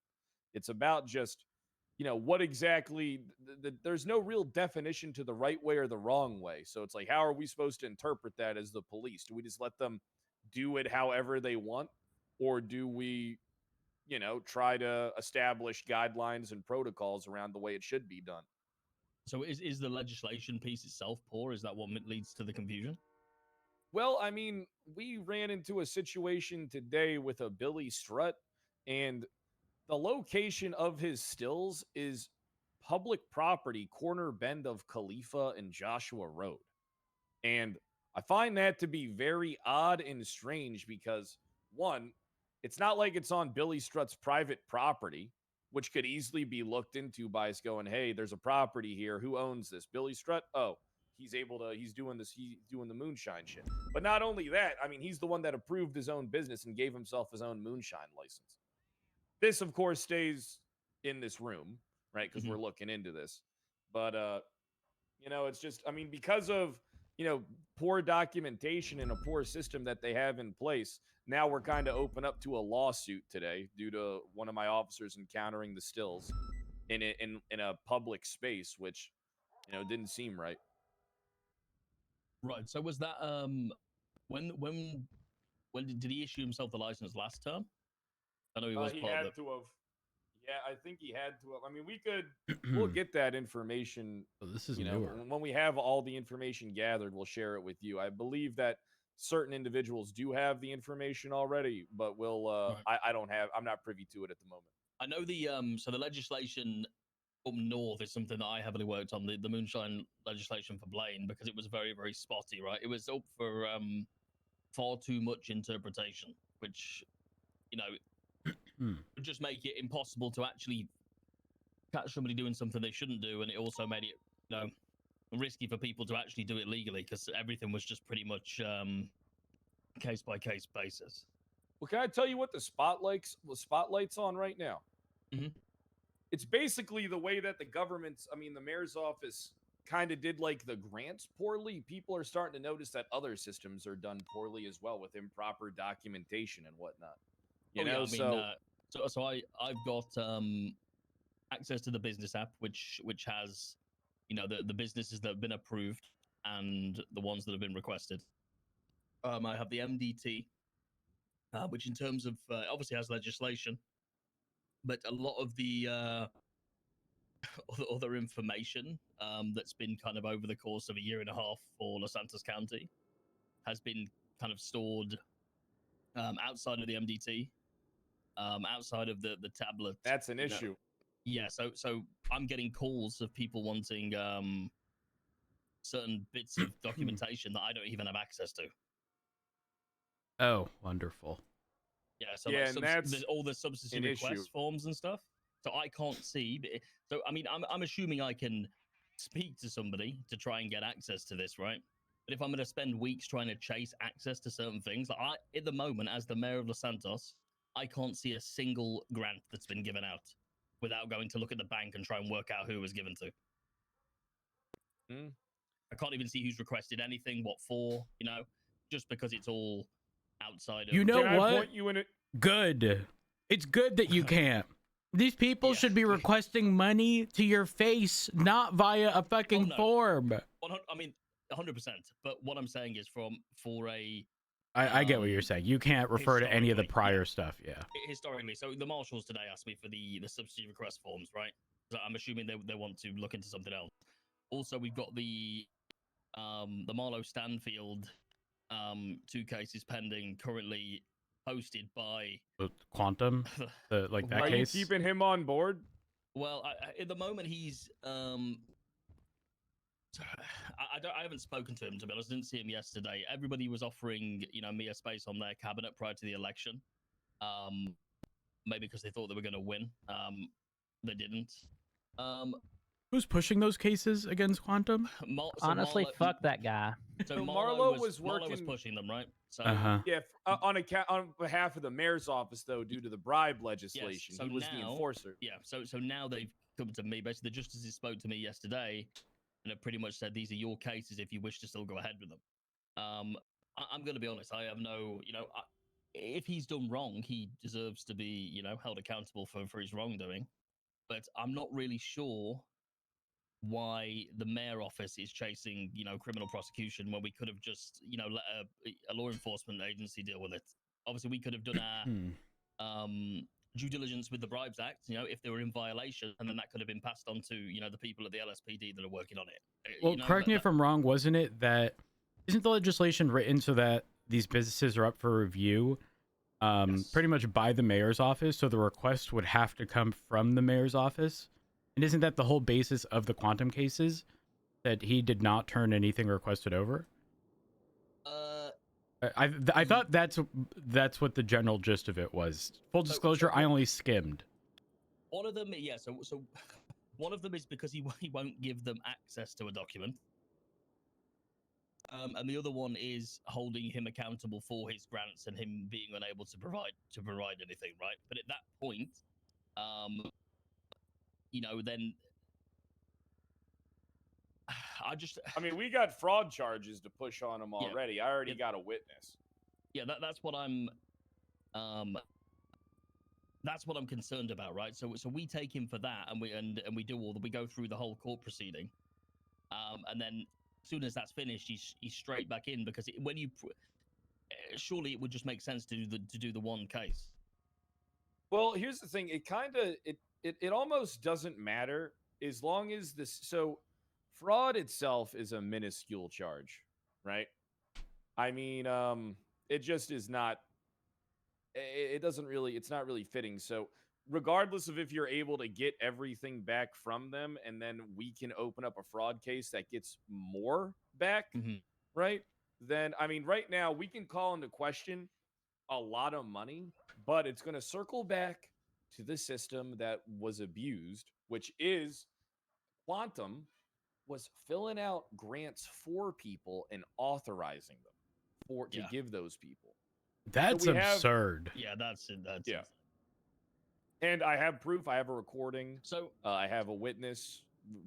[SPEAKER 2] it's about just, you know, what exactly. There's no real definition to the right way or the wrong way. So it's like, how are we supposed to interpret that as the police? Do we just let them do it however they want, or do we, you know, try to establish guidelines and protocols around the way it should be done?
[SPEAKER 10] So is the legislation piece itself poor? Is that what leads to the confusion?
[SPEAKER 2] Well, I mean, we ran into a situation today with a Billy Strut, and the location of his stills is public property, corner bend of Khalifa and Joshua Road. And I find that to be very odd and strange because, one, it's not like it's on Billy Strut's private property, which could easily be looked into by us going, hey, there's a property here. Who owns this? Billy Strut? Oh, he's doing the moonshine shit. But not only that, I mean, he's the one that approved his own business and gave himself his own moonshine license. This, of course, stays in this room, right? Because we're looking into this. But, you know, it's just, I mean, because of, you know, poor documentation and a poor system that they have in place, now we're kind of open up to a lawsuit today due to one of my officers encountering the stills in a public space, which, you know, didn't seem right.
[SPEAKER 10] Right. So was that when did he issue himself the license last term? I know he was
[SPEAKER 2] He
[SPEAKER 10] part
[SPEAKER 2] had
[SPEAKER 10] of the...
[SPEAKER 2] to have. Yeah, I think he had to have. I mean, we'll get that information.
[SPEAKER 1] Oh, this is
[SPEAKER 2] you know,
[SPEAKER 1] newer.
[SPEAKER 2] when we have all the information gathered, we'll share it with you. I believe that certain individuals do have the information already, but we'll. I don't have. I'm not privy to it at the moment.
[SPEAKER 10] I know the so the legislation up north is something that I heavily worked on, the moonshine legislation for Blaine, because it was very, very spotty, right? It was up for far too much interpretation, which, you know, would just make it impossible to actually catch somebody doing something they shouldn't do, and it also made it, you know, risky for people to actually do it legally, because everything was just pretty much case by case basis.
[SPEAKER 2] Well, can I tell you what the spotlight's on right now?
[SPEAKER 10] Mm-hmm.
[SPEAKER 2] It's basically the way that the mayor's office kind of did like the grants poorly, people are starting to notice that other systems are done poorly as well with improper documentation and whatnot. You know,
[SPEAKER 10] so I've got access to the business app, which has, you know, the businesses that have been approved and the ones that have been requested. I have the MDT, which in terms of obviously has legislation, but a lot of the other information that's been kind of over the course of a year and a half for Los Santos County has been kind of stored outside of the MDT, outside of the tablet.
[SPEAKER 2] That's an issue.
[SPEAKER 10] Yeah, so I'm getting calls of people wanting certain bits of documentation that I don't even have access to.
[SPEAKER 1] Oh, wonderful.
[SPEAKER 10] Yeah, so
[SPEAKER 2] yeah,
[SPEAKER 10] like
[SPEAKER 2] and that's
[SPEAKER 10] all the substitute request forms and stuff. So I can't see. So I mean, I'm assuming I can speak to somebody to try and get access to this, right? But if I'm going to spend weeks trying to chase access to certain things, like at the moment, as the mayor of Los Santos, I can't see a single grant that's been given out without going to look at the bank and try and work out who it was given to. I can't even see who's requested anything, what for, you know, just because it's all outside of...
[SPEAKER 1] You know
[SPEAKER 2] Can
[SPEAKER 1] what?
[SPEAKER 2] I point you in it?
[SPEAKER 1] Good. It's good that you can't. These people should be requesting money to your face, not via a fucking form.
[SPEAKER 10] I mean, 100%. But what I'm saying is for a...
[SPEAKER 1] I get what you're saying. You can't refer to any of the prior stuff, yeah.
[SPEAKER 10] Historically. So the marshals today asked me for the substitute request forms, right? So I'm assuming they want to look into something else. Also, we've got the Marlo Stanfield 2 cases pending, currently posted by
[SPEAKER 1] Quantum, like that
[SPEAKER 2] Are
[SPEAKER 1] case.
[SPEAKER 2] you keeping him on board?
[SPEAKER 10] Well, at the moment he's I haven't spoken to him, to be honest. I didn't see him yesterday. Everybody was offering, you know, me a space on their cabinet prior to the election. Maybe because they thought they were going to win. They didn't.
[SPEAKER 1] Who's pushing those cases against Quantum?
[SPEAKER 12] Honestly, fuck that guy.
[SPEAKER 10] So
[SPEAKER 2] Marlo was
[SPEAKER 10] Marlo was
[SPEAKER 2] working-
[SPEAKER 10] pushing them, right? So
[SPEAKER 2] Yeah, on behalf of the mayor's office, though, due to the bribe legislation,
[SPEAKER 10] so
[SPEAKER 2] he was the
[SPEAKER 10] now-
[SPEAKER 2] enforcer.
[SPEAKER 10] Yeah, so now they've come to me. Basically, the justices spoke to me yesterday and have pretty much said these are your cases if you wish to still go ahead with them. I'm going to be honest. I have no, you know, if he's done wrong, he deserves to be, you know, held accountable for his wrongdoing. But I'm not really sure why the mayor office is chasing, you know, criminal prosecution when we could have just, you know, let a law enforcement agency deal with it. Obviously, we could have done our due diligence with the Bribes Act, you know, if they were in violation, and then that could have been passed on to, you know, the people at the LSPD that are working on it.
[SPEAKER 1] Well,
[SPEAKER 10] you know,
[SPEAKER 1] correct me if I'm wrong, wasn't it that, isn't the legislation written so that these businesses are up for review pretty much by the mayor's office, so the request would have to come from the mayor's office? And isn't that the whole basis of the Quantum cases, that he did not turn anything requested over? I thought that's what the general gist of it was. Full disclosure, I only skimmed.
[SPEAKER 10] One of them, yeah. So one of them is because he won't give them access to a document, and the other one is holding him accountable for his grants and him being unable to provide anything, right? But at that point, you know, then
[SPEAKER 2] I mean, we got fraud charges to push on him already.
[SPEAKER 10] Yeah.
[SPEAKER 2] I already got a witness.
[SPEAKER 10] Yeah, that's what I'm concerned about, right? So we take him for that, and we go through the whole court proceeding, and then as soon as that's finished, he's straight back in, because surely it would just make sense to do the one case.
[SPEAKER 2] Well, here's the thing. It almost doesn't matter as long as this. So fraud itself is a minuscule charge, right? I mean, it just is not. It's not really fitting. So regardless of if you're able to get everything back from them, and then we can open up a fraud case that gets more back, right? Then, I mean, right now we can call into question a lot of money, but it's going to circle back to the system that was abused, which is Quantum was filling out grants for people and authorizing them to give those people.
[SPEAKER 1] That's
[SPEAKER 2] so
[SPEAKER 1] absurd.
[SPEAKER 10] Yeah, that's
[SPEAKER 2] yeah. And I have proof. I have a recording.
[SPEAKER 10] So
[SPEAKER 2] I have a witness.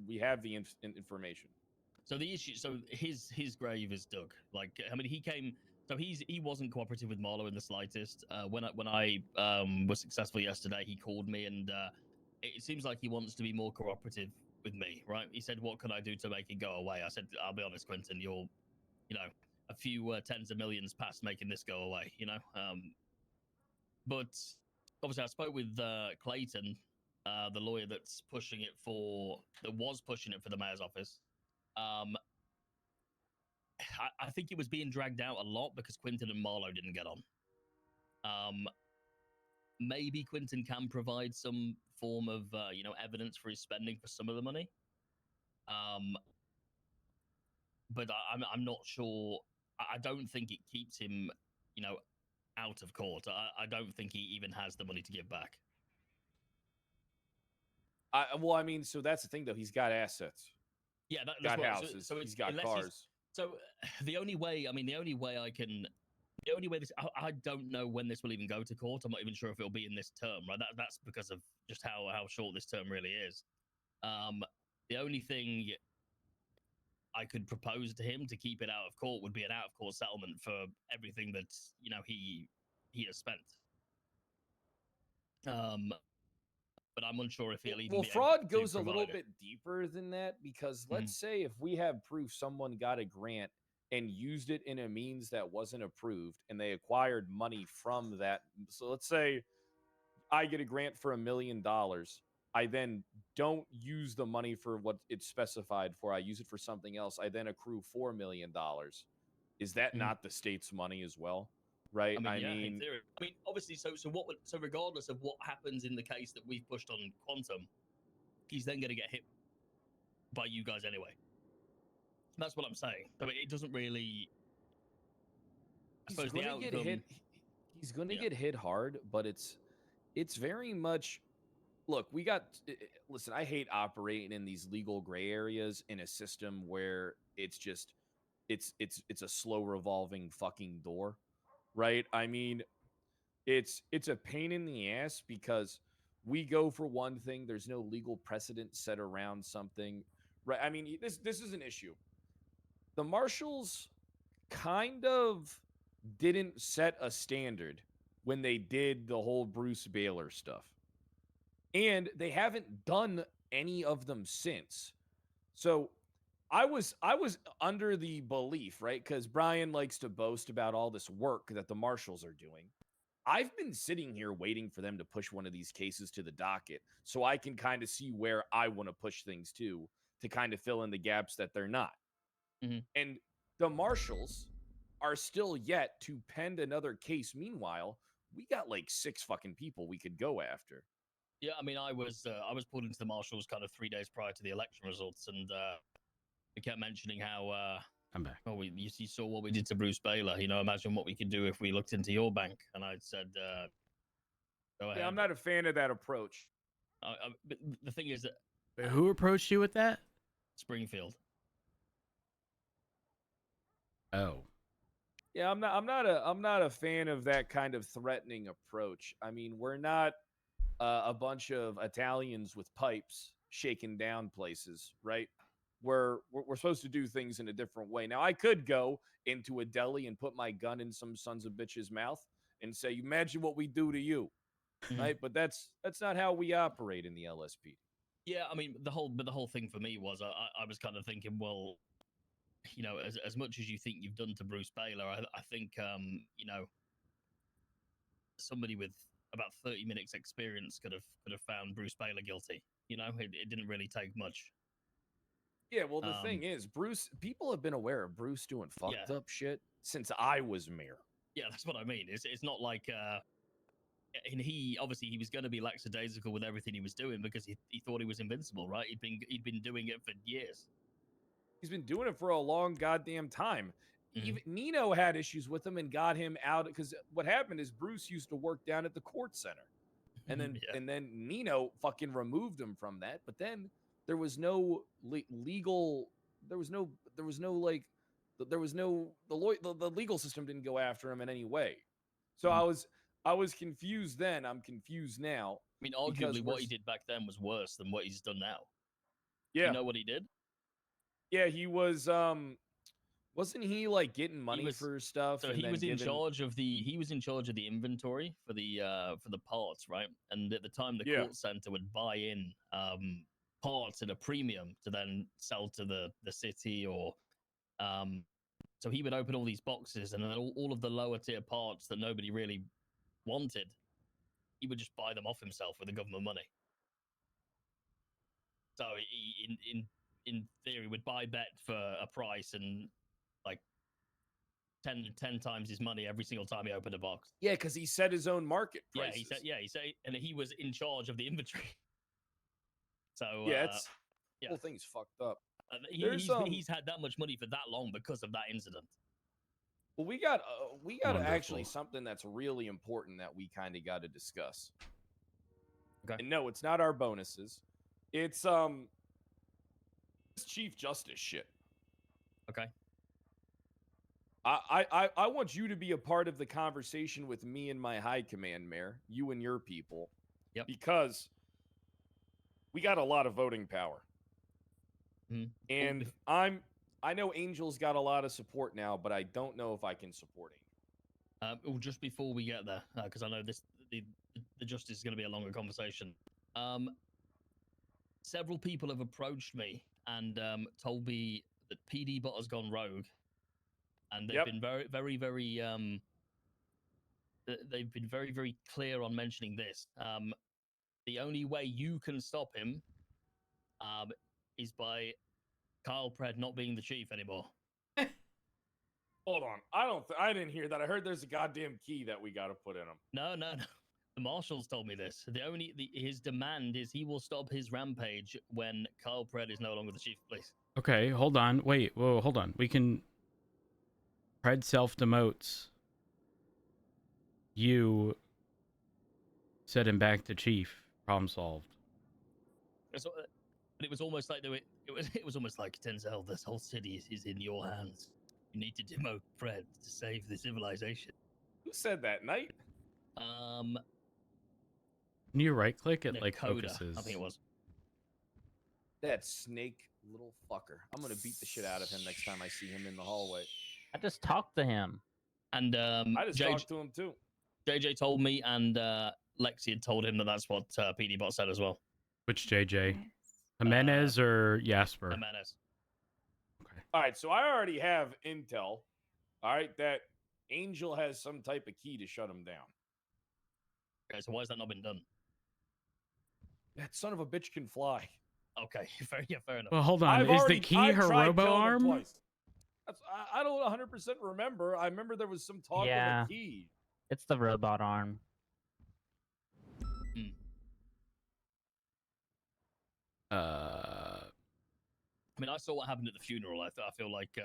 [SPEAKER 2] We have the information.
[SPEAKER 10] So the issue, so his grave is dug. Like, I mean, he came. So he wasn't cooperative with Marlo in the slightest. When I was successful yesterday, he called me, and it seems like he wants to be more cooperative with me. Right? He said, "What can I do to make it go away?" I said, "I'll be honest, Quentin. You're, a few tens of millions past making this go away. But obviously, I spoke with Clayton, the lawyer that was pushing it for the mayor's office. I think it was being dragged out a lot because Quinton and Marlo didn't get on. Maybe Quinton can provide some form of evidence for his spending for some of the money. But I'm not sure. I don't think it keeps him, out of court. I don't think he even has the money to give back.
[SPEAKER 2] Well, I mean, so that's the thing, though. He's got assets.
[SPEAKER 10] Yeah, that's
[SPEAKER 2] got
[SPEAKER 10] what,
[SPEAKER 2] houses.
[SPEAKER 10] So
[SPEAKER 2] he's got cars.
[SPEAKER 10] So the only way I don't know when this will even go to court. I'm not even sure if it'll be in this term, right? That's because of just how short this term really is. The only thing I could propose to him to keep it out of court would be an out of court settlement for everything that he has spent. But I'm unsure if he'll even.
[SPEAKER 2] Well, fraud goes a little bit deeper than that, because let's say if we have proof someone got a grant and used it in a means that wasn't approved, and they acquired money from that. So let's say I get a grant for $1 million. I then don't use the money for what it's specified for. I use it for something else. I then accrue $4 million. Is that not the state's money as well? Right.
[SPEAKER 10] I mean, obviously. So regardless of what happens in the case that we've pushed on Quantum, he's then going to get hit by you guys anyway. That's what I'm saying. So it doesn't really. I suppose the outcome.
[SPEAKER 2] Get hit. He's going to get hit hard, but it's very much. Look, listen, I hate operating in these legal gray areas in a system where it's just it's a slow revolving fucking door. Right? I mean, it's a pain in the ass because we go for one thing, there's no legal precedent set around something. Right? I mean, this is an issue. The marshals kind of didn't set a standard when they did the whole Bruce Baylor stuff. And they haven't done any of them since. So I was under the belief, right? Because Brian likes to boast about all this work that the marshals are doing. I've been sitting here waiting for them to push one of these cases to the docket so I can kind of see where I want to push things to kind of fill in the gaps that they're not.
[SPEAKER 10] Mm-hmm.
[SPEAKER 2] And the marshals are still yet to pen another case. Meanwhile, we got like 6 fucking people we could go after.
[SPEAKER 10] Yeah, I mean, I was pulled into the marshals kind of 3 days prior to the election results, and we kept mentioning how
[SPEAKER 1] I'm back.
[SPEAKER 10] Oh, you saw what we did to Bruce Baylor. Imagine what we could do if we looked into your bank. And I said, go ahead.
[SPEAKER 2] Yeah, I'm not a fan of that approach.
[SPEAKER 10] But the thing is that
[SPEAKER 1] who approached you with that?
[SPEAKER 10] Springfield.
[SPEAKER 1] Oh.
[SPEAKER 2] Yeah, I'm not a fan of that kind of threatening approach. I mean, we're not a bunch of Italians with pipes shaking down places, right? We're supposed to do things in a different way. Now, I could go into a deli and put my gun in some sons of bitch's mouth and say, "Imagine what we do to you," right? But that's not how we operate in the LSP.
[SPEAKER 10] Yeah, I mean, the whole thing for me was I was kind of thinking, well, as much as you think you've done to Bruce Baylor, I think somebody with about 30 minutes experience could have found Bruce Baylor guilty. It didn't really take much.
[SPEAKER 2] Yeah, well, the thing is, people have been aware of Bruce doing fucked up shit since I was mayor.
[SPEAKER 10] Yeah, that's what I mean. It's not like and he was going to be lackadaisical with everything he was doing because he thought he was invincible, right? He'd been doing it for years.
[SPEAKER 2] He's been doing it for a long goddamn time. Even Nino had issues with him and got him out, because what happened is Bruce used to work down at the court center, and then and then Nino fucking removed him from that. But then there was no legal, the legal system didn't go after him in any way. So I was confused then. I'm confused now.
[SPEAKER 10] I mean, arguably what he did back then was worse than what he's done now.
[SPEAKER 2] Yeah.
[SPEAKER 10] You know what he did?
[SPEAKER 2] Yeah, he was. Wasn't he like getting money for stuff?
[SPEAKER 10] So
[SPEAKER 2] and
[SPEAKER 10] he
[SPEAKER 2] then
[SPEAKER 10] was in
[SPEAKER 2] giving...
[SPEAKER 10] charge of the inventory for the parts, right? And at the time, the
[SPEAKER 2] Yeah.
[SPEAKER 10] court center would buy in parts at a premium to then sell to the city or so he would open all these boxes and then all of the lower tier parts that nobody really wanted, he would just buy them off himself with the government money. So he, in theory, would buy bet for a price and like 10 times his money every single time he opened a box.
[SPEAKER 2] Yeah, because he set his own market prices.
[SPEAKER 10] He said, and he was in charge of the inventory. So
[SPEAKER 2] yeah, it's
[SPEAKER 10] yeah,
[SPEAKER 2] whole thing's fucked up.
[SPEAKER 10] He's had that much money for that long because of that incident.
[SPEAKER 2] Well, we got actually
[SPEAKER 1] Wonderful.
[SPEAKER 2] something that's really important that we kind of got to discuss.
[SPEAKER 10] Okay.
[SPEAKER 2] And no, it's not our bonuses. It's this Chief Justice shit.
[SPEAKER 10] Okay.
[SPEAKER 2] I want you to be a part of the conversation with me and my high command, Mayor. You and your people.
[SPEAKER 10] Yep.
[SPEAKER 2] Because we got a lot of voting power.
[SPEAKER 10] Mm-hmm.
[SPEAKER 2] And I know Angel's got a lot of support now, but I don't know if I can support him.
[SPEAKER 10] Well, just before we get there, because I know the justice is going to be a longer conversation. Several people have approached me and told me that PD bot has gone rogue, and they've been very they've been very clear on mentioning this. The only way you can stop him is by Kyle Pred not being the chief anymore.
[SPEAKER 2] Hold on. I didn't hear that. I heard there's a goddamn key that we got to put in him.
[SPEAKER 10] No. The marshals told me this. His demand is he will stop his rampage when Kyle Pred is no longer the chief of police.
[SPEAKER 1] Okay, hold on. Wait, whoa, hold on. We can... Pred self-demotes. You set him back to chief. Problem solved.
[SPEAKER 10] So, but it was almost like it was almost like Denzel, this whole city is in your hands. You need to demote Pred to save the civilization.
[SPEAKER 2] Who said that, Knight?
[SPEAKER 1] Can you right-click it like
[SPEAKER 10] Coda,
[SPEAKER 1] focuses?
[SPEAKER 10] I think it was.
[SPEAKER 2] That snake little fucker. I'm gonna beat the shit out of him next time I see him in the hallway.
[SPEAKER 12] I just talked to him.
[SPEAKER 10] And
[SPEAKER 2] I just talked to him too.
[SPEAKER 10] JJ told me, and Lexi had told him that that's what PD bot said as well.
[SPEAKER 1] Which JJ? Jimenez or Jasper?
[SPEAKER 10] Jimenez.
[SPEAKER 1] Okay.
[SPEAKER 2] All right, so I already have intel. All right, that Angel has some type of key to shut him down.
[SPEAKER 10] Okay, so why has that not been done?
[SPEAKER 2] That son of a bitch can fly.
[SPEAKER 10] Okay, fair enough.
[SPEAKER 1] Well, hold on. Is the key her robo arm?
[SPEAKER 2] I don't 100% remember. I remember there was some talk of a key.
[SPEAKER 12] It's the robot arm.
[SPEAKER 10] I mean, I saw what happened at the funeral. I feel like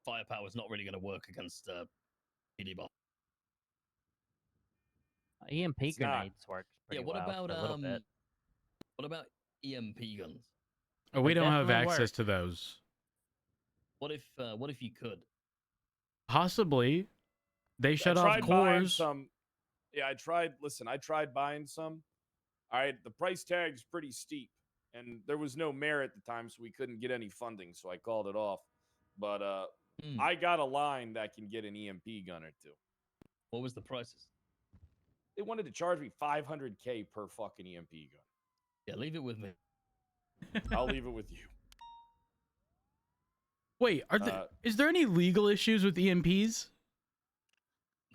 [SPEAKER 10] firepower is not really going to work against PD bot.
[SPEAKER 12] EMP grenades works pretty
[SPEAKER 10] what
[SPEAKER 12] well
[SPEAKER 10] about
[SPEAKER 12] for a little bit.
[SPEAKER 10] what about EMP guns?
[SPEAKER 1] Oh, we
[SPEAKER 12] They
[SPEAKER 1] don't have
[SPEAKER 12] definitely
[SPEAKER 1] access
[SPEAKER 12] work.
[SPEAKER 1] to those.
[SPEAKER 10] What if you could?
[SPEAKER 1] Possibly. They shut off
[SPEAKER 2] tried buying
[SPEAKER 1] cores.
[SPEAKER 2] some. Yeah, I tried. Listen, I tried buying some. All right, the price tag's pretty steep, and there was no mayor at the time, so we couldn't get any funding, so I called it off. But I got a line that can get an EMP gun or two.
[SPEAKER 10] What was the prices?
[SPEAKER 2] They wanted to charge me $500K per fucking EMP gun.
[SPEAKER 10] Yeah, leave it with me.
[SPEAKER 2] I'll leave it with you.
[SPEAKER 1] Wait, is there any legal issues with EMPs?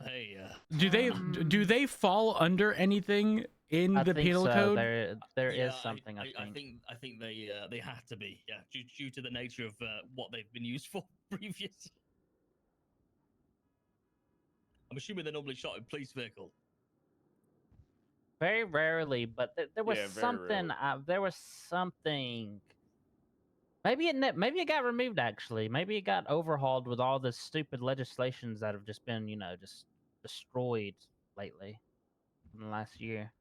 [SPEAKER 10] Hey,
[SPEAKER 1] do they fall under anything in the penal code?
[SPEAKER 12] There is something. I
[SPEAKER 10] think they have to be. Yeah, due to the nature of what they've been used for previously. I'm assuming they're normally shot in police vehicle.
[SPEAKER 12] Very rarely, but there was something. There was something. Maybe it got removed. Actually, maybe it got overhauled with all the stupid legislations that have just been, just destroyed lately in the last year.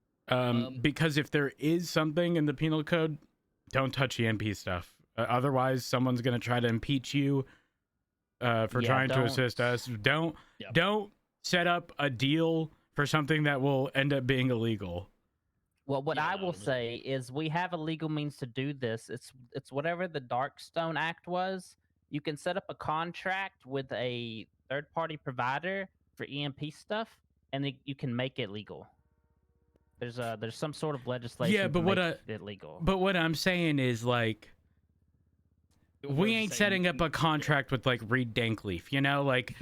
[SPEAKER 1] Because if there is something in the penal code, don't touch EMP stuff. Otherwise, someone's gonna try to impeach you for trying to assist us. Don't set up a deal for something that will end up being illegal.
[SPEAKER 12] Well, what
[SPEAKER 10] Yeah,
[SPEAKER 12] I
[SPEAKER 10] no,
[SPEAKER 12] will
[SPEAKER 10] 100%.
[SPEAKER 12] say is we have a legal means to do this. It's whatever the Darkstone Act was. You can set up a contract with a third-party provider for EMP stuff, and you can make it legal. There's some sort of legislation
[SPEAKER 1] Yeah,
[SPEAKER 12] to
[SPEAKER 1] but
[SPEAKER 12] make it legal.
[SPEAKER 1] but what I'm saying is like we ain't setting up a contract with like Reed Dankleaf, you know, like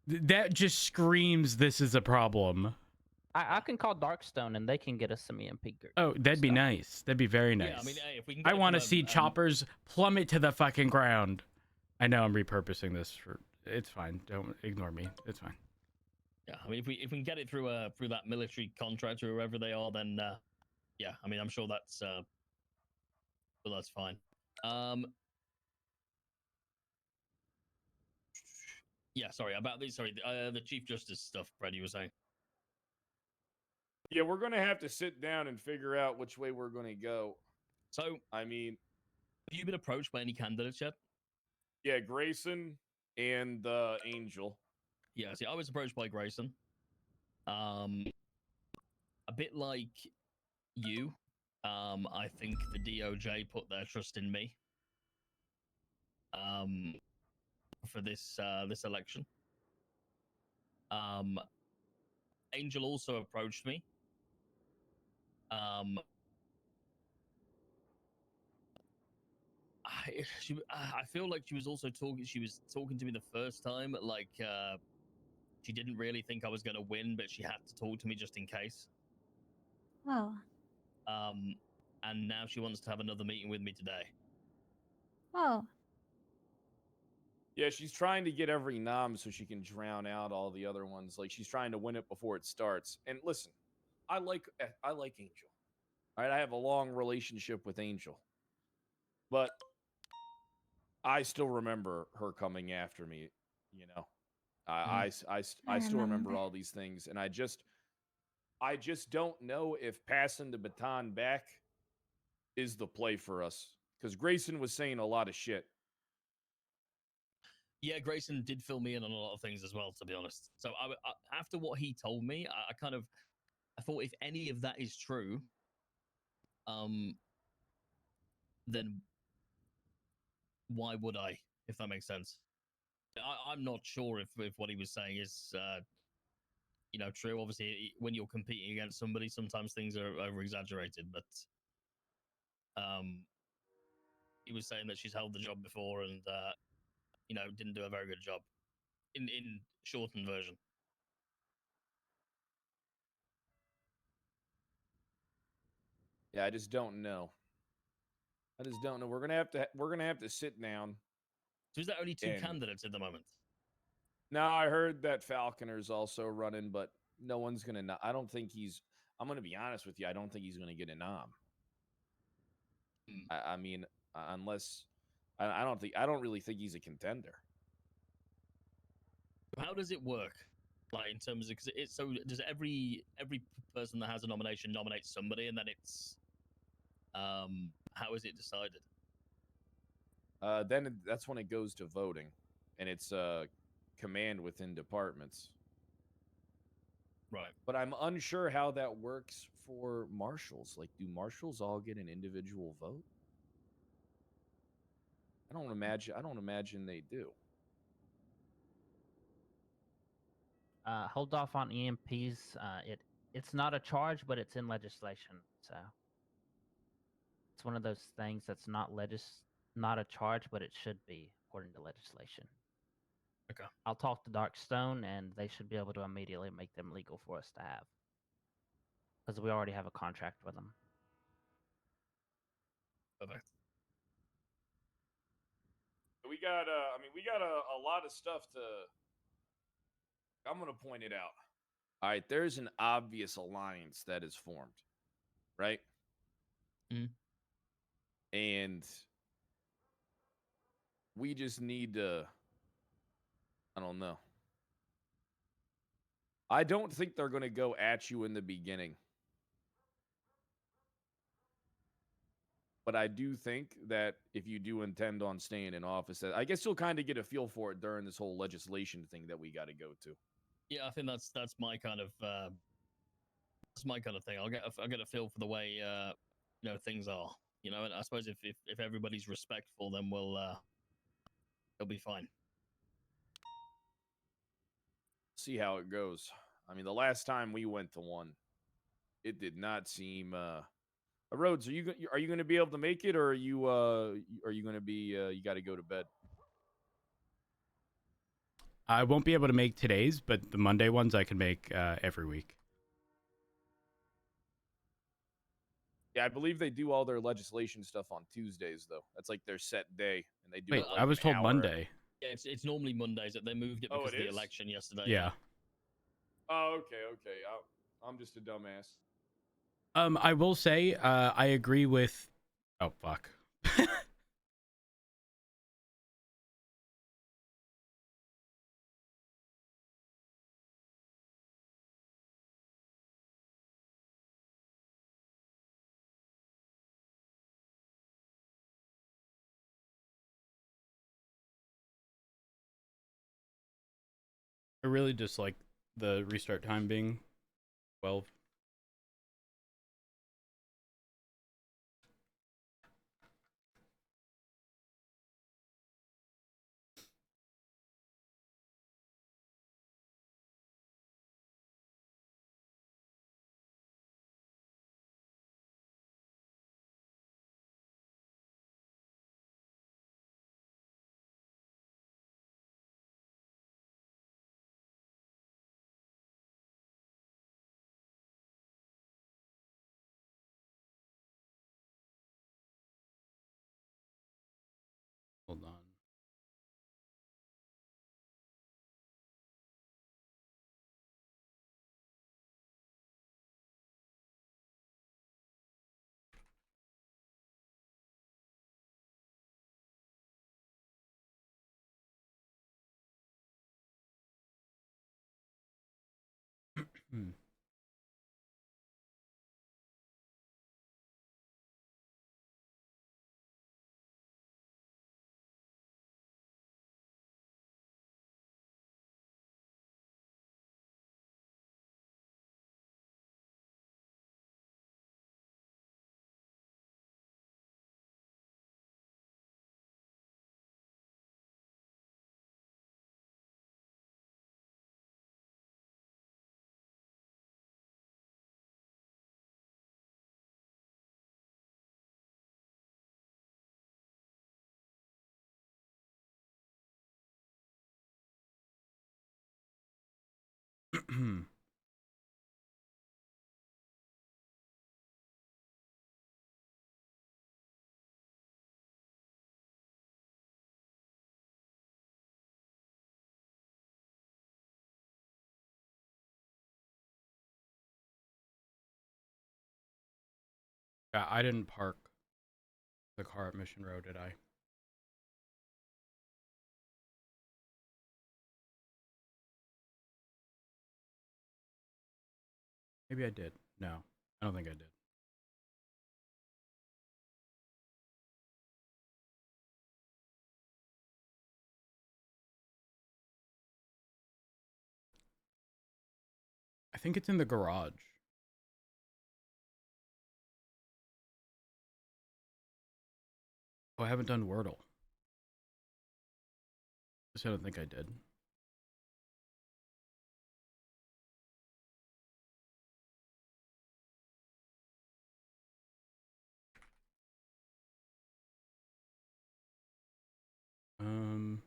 [SPEAKER 1] that just screams this is a problem.
[SPEAKER 12] I can call Darkstone and they can get us some EMP.
[SPEAKER 1] Oh, that'd be nice. That'd be very nice.
[SPEAKER 10] Yeah, I mean, hey, if we can
[SPEAKER 1] I
[SPEAKER 10] get it
[SPEAKER 1] want to
[SPEAKER 10] from
[SPEAKER 1] see choppers plummet to the fucking ground. I know I'm repurposing this for. It's fine. Don't ignore me. It's fine.
[SPEAKER 10] Yeah, I mean, if we can get it through that military contract or whoever they are, then yeah, I mean, I'm sure that's fine. Yeah, sorry about this. Sorry, the Chief Justice stuff, Brad, you were saying.
[SPEAKER 2] Yeah, we're gonna have to sit down and figure out which way we're gonna go.
[SPEAKER 10] So,
[SPEAKER 2] I mean,
[SPEAKER 10] have you been approached by any candidates yet?
[SPEAKER 2] Yeah, Grayson and Angel.
[SPEAKER 10] Yeah, see, I was approached by Grayson. A bit like you. I think the DOJ put their trust in me. For this election. Angel also approached me. I feel like she was also talking. She was talking to me the first time, like she didn't really think I was going to win, but she had to talk to me just in case.
[SPEAKER 11] Oh.
[SPEAKER 10] And now she wants to have another meeting with me today.
[SPEAKER 11] Oh.
[SPEAKER 2] Yeah, she's trying to get every nom so she can drown out all the other ones. Like she's trying to win it before it starts. And listen, I like Angel. All right, I have a long relationship with Angel, but I still remember her coming after me. You know, I still remember all these things, and I just don't know if passing the baton back is the play for us because Grayson was saying a lot of shit.
[SPEAKER 10] Yeah, Grayson did fill me in on a lot of things as well, to be honest. So I after what he told me, I thought if any of that is true, then why would I, if that makes sense? I'm not sure if what he was saying is, true. Obviously, when you're competing against somebody, sometimes things are over-exaggerated, but he was saying that she's held the job before and, didn't do a very good job in shortened version.
[SPEAKER 2] Yeah, I just don't know. We're gonna have to sit down.
[SPEAKER 10] So is there only two candidates at the moment?
[SPEAKER 2] No, I heard that Falconer's also running, but no one's gonna. I don't think he's. I'm gonna be honest with you. I don't think he's gonna get a nom. I mean, unless I don't really think he's a contender.
[SPEAKER 10] How does it work? Like in terms of because it's so does every person that has a nomination nominate somebody and then it's how is it decided?
[SPEAKER 2] Then that's when it goes to voting, and it's command within departments.
[SPEAKER 10] Right.
[SPEAKER 2] But I'm unsure how that works for marshals. Like, do marshals all get an individual vote? I don't imagine they do.
[SPEAKER 12] Hold off on EMPs. It's not a charge, but it's in legislation. So it's one of those things that's not a charge, but it should be according to legislation.
[SPEAKER 10] Okay.
[SPEAKER 12] I'll talk to Darkstone, and they should be able to immediately make them legal for us to have, because we already have a contract with them.
[SPEAKER 10] Perfect.
[SPEAKER 2] We got a lot of stuff to. I'm gonna point it out. All right, there's an obvious alliance that is formed, right? And we just need to. I don't know. I don't think they're going to go at you in the beginning. But I do think that if you do intend on staying in office, I guess you'll kind of get a feel for it during this whole legislation thing that we got to go to.
[SPEAKER 10] Yeah, I think that's my kind of That's my kind of thing. I'll get a feel for the way you know, things are. You know, and I suppose if everybody's respectful, then it'll be fine.
[SPEAKER 2] See how it goes. I mean, the last time we went to one, it did not seem. Rhodes, are you going to be able to make it, or are you going to be you got to go to bed?
[SPEAKER 1] I won't be able to make today's, but the Monday ones I can make every week.
[SPEAKER 2] Yeah, I believe they do all their legislation stuff on Tuesdays, though. That's like their set day, and they do.
[SPEAKER 1] Wait,
[SPEAKER 2] it like
[SPEAKER 1] I was
[SPEAKER 2] an
[SPEAKER 1] told
[SPEAKER 2] hour.
[SPEAKER 1] Monday.
[SPEAKER 10] Yeah, it's normally Mondays. That they moved it because of the election yesterday.
[SPEAKER 1] Yeah.
[SPEAKER 2] Oh, okay. I'm just a dumbass.
[SPEAKER 1] I will say, I agree with. Oh fuck. I really dislike the restart time being 12. Hold on. Hmm. I didn't park the car at Mission Road, did I? Maybe I did. No, I don't think I did. I think it's in the garage. Oh, I haven't done Wordle. I don't think I did. Um,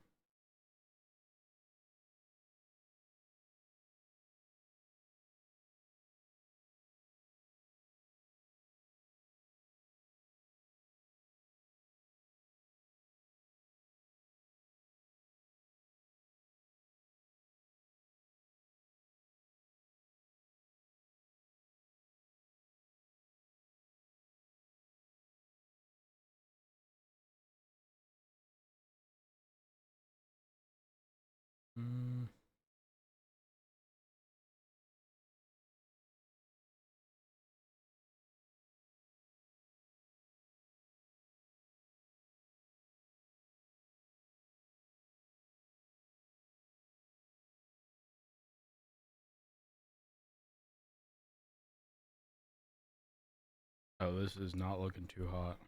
[SPEAKER 1] Oh, this is not looking too hot.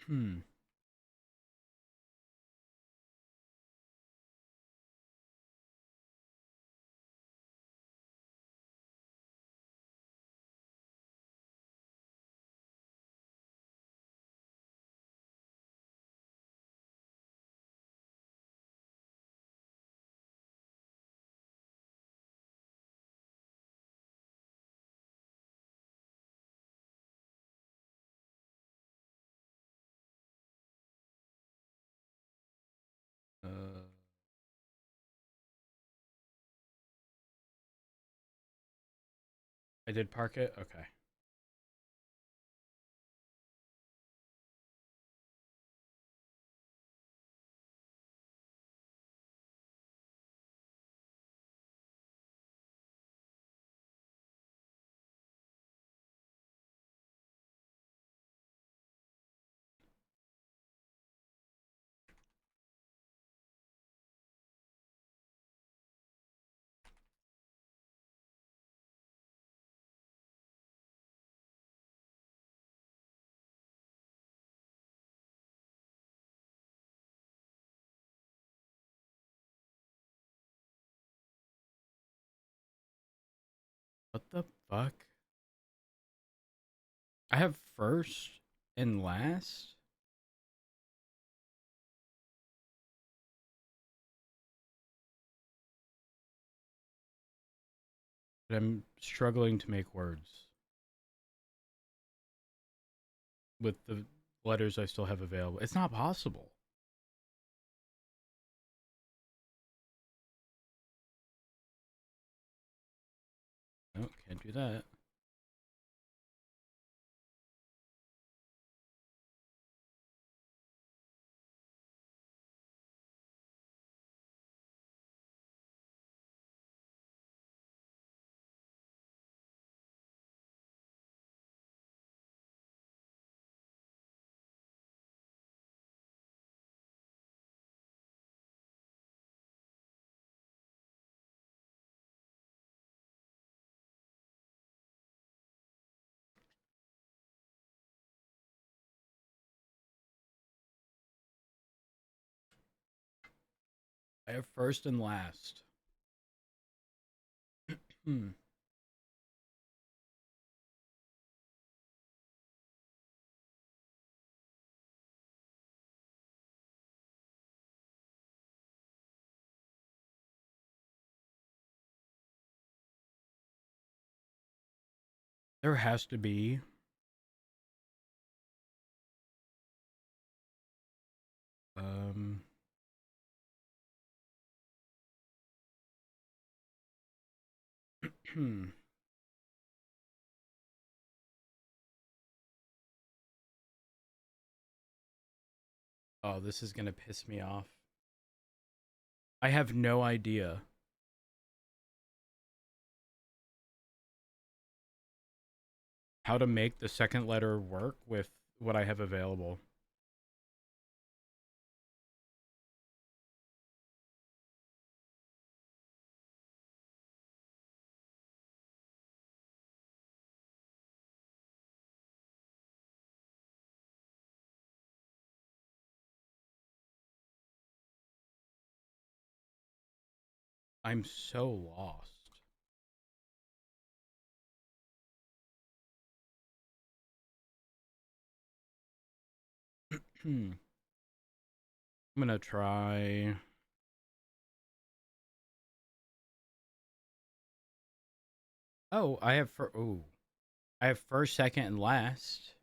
[SPEAKER 1] Hmm. I did park it? Okay. What the fuck? I have first and last? But I'm struggling to make words with the letters I still have available. It's not possible. No, can't do that. I have first and last. Hmm. There has to be. Hmm. Oh, this is gonna piss me off. I have no idea. How to make the second letter work with what I have available. I'm so lost. I'm gonna try. Oh, I have I have first, second, and last.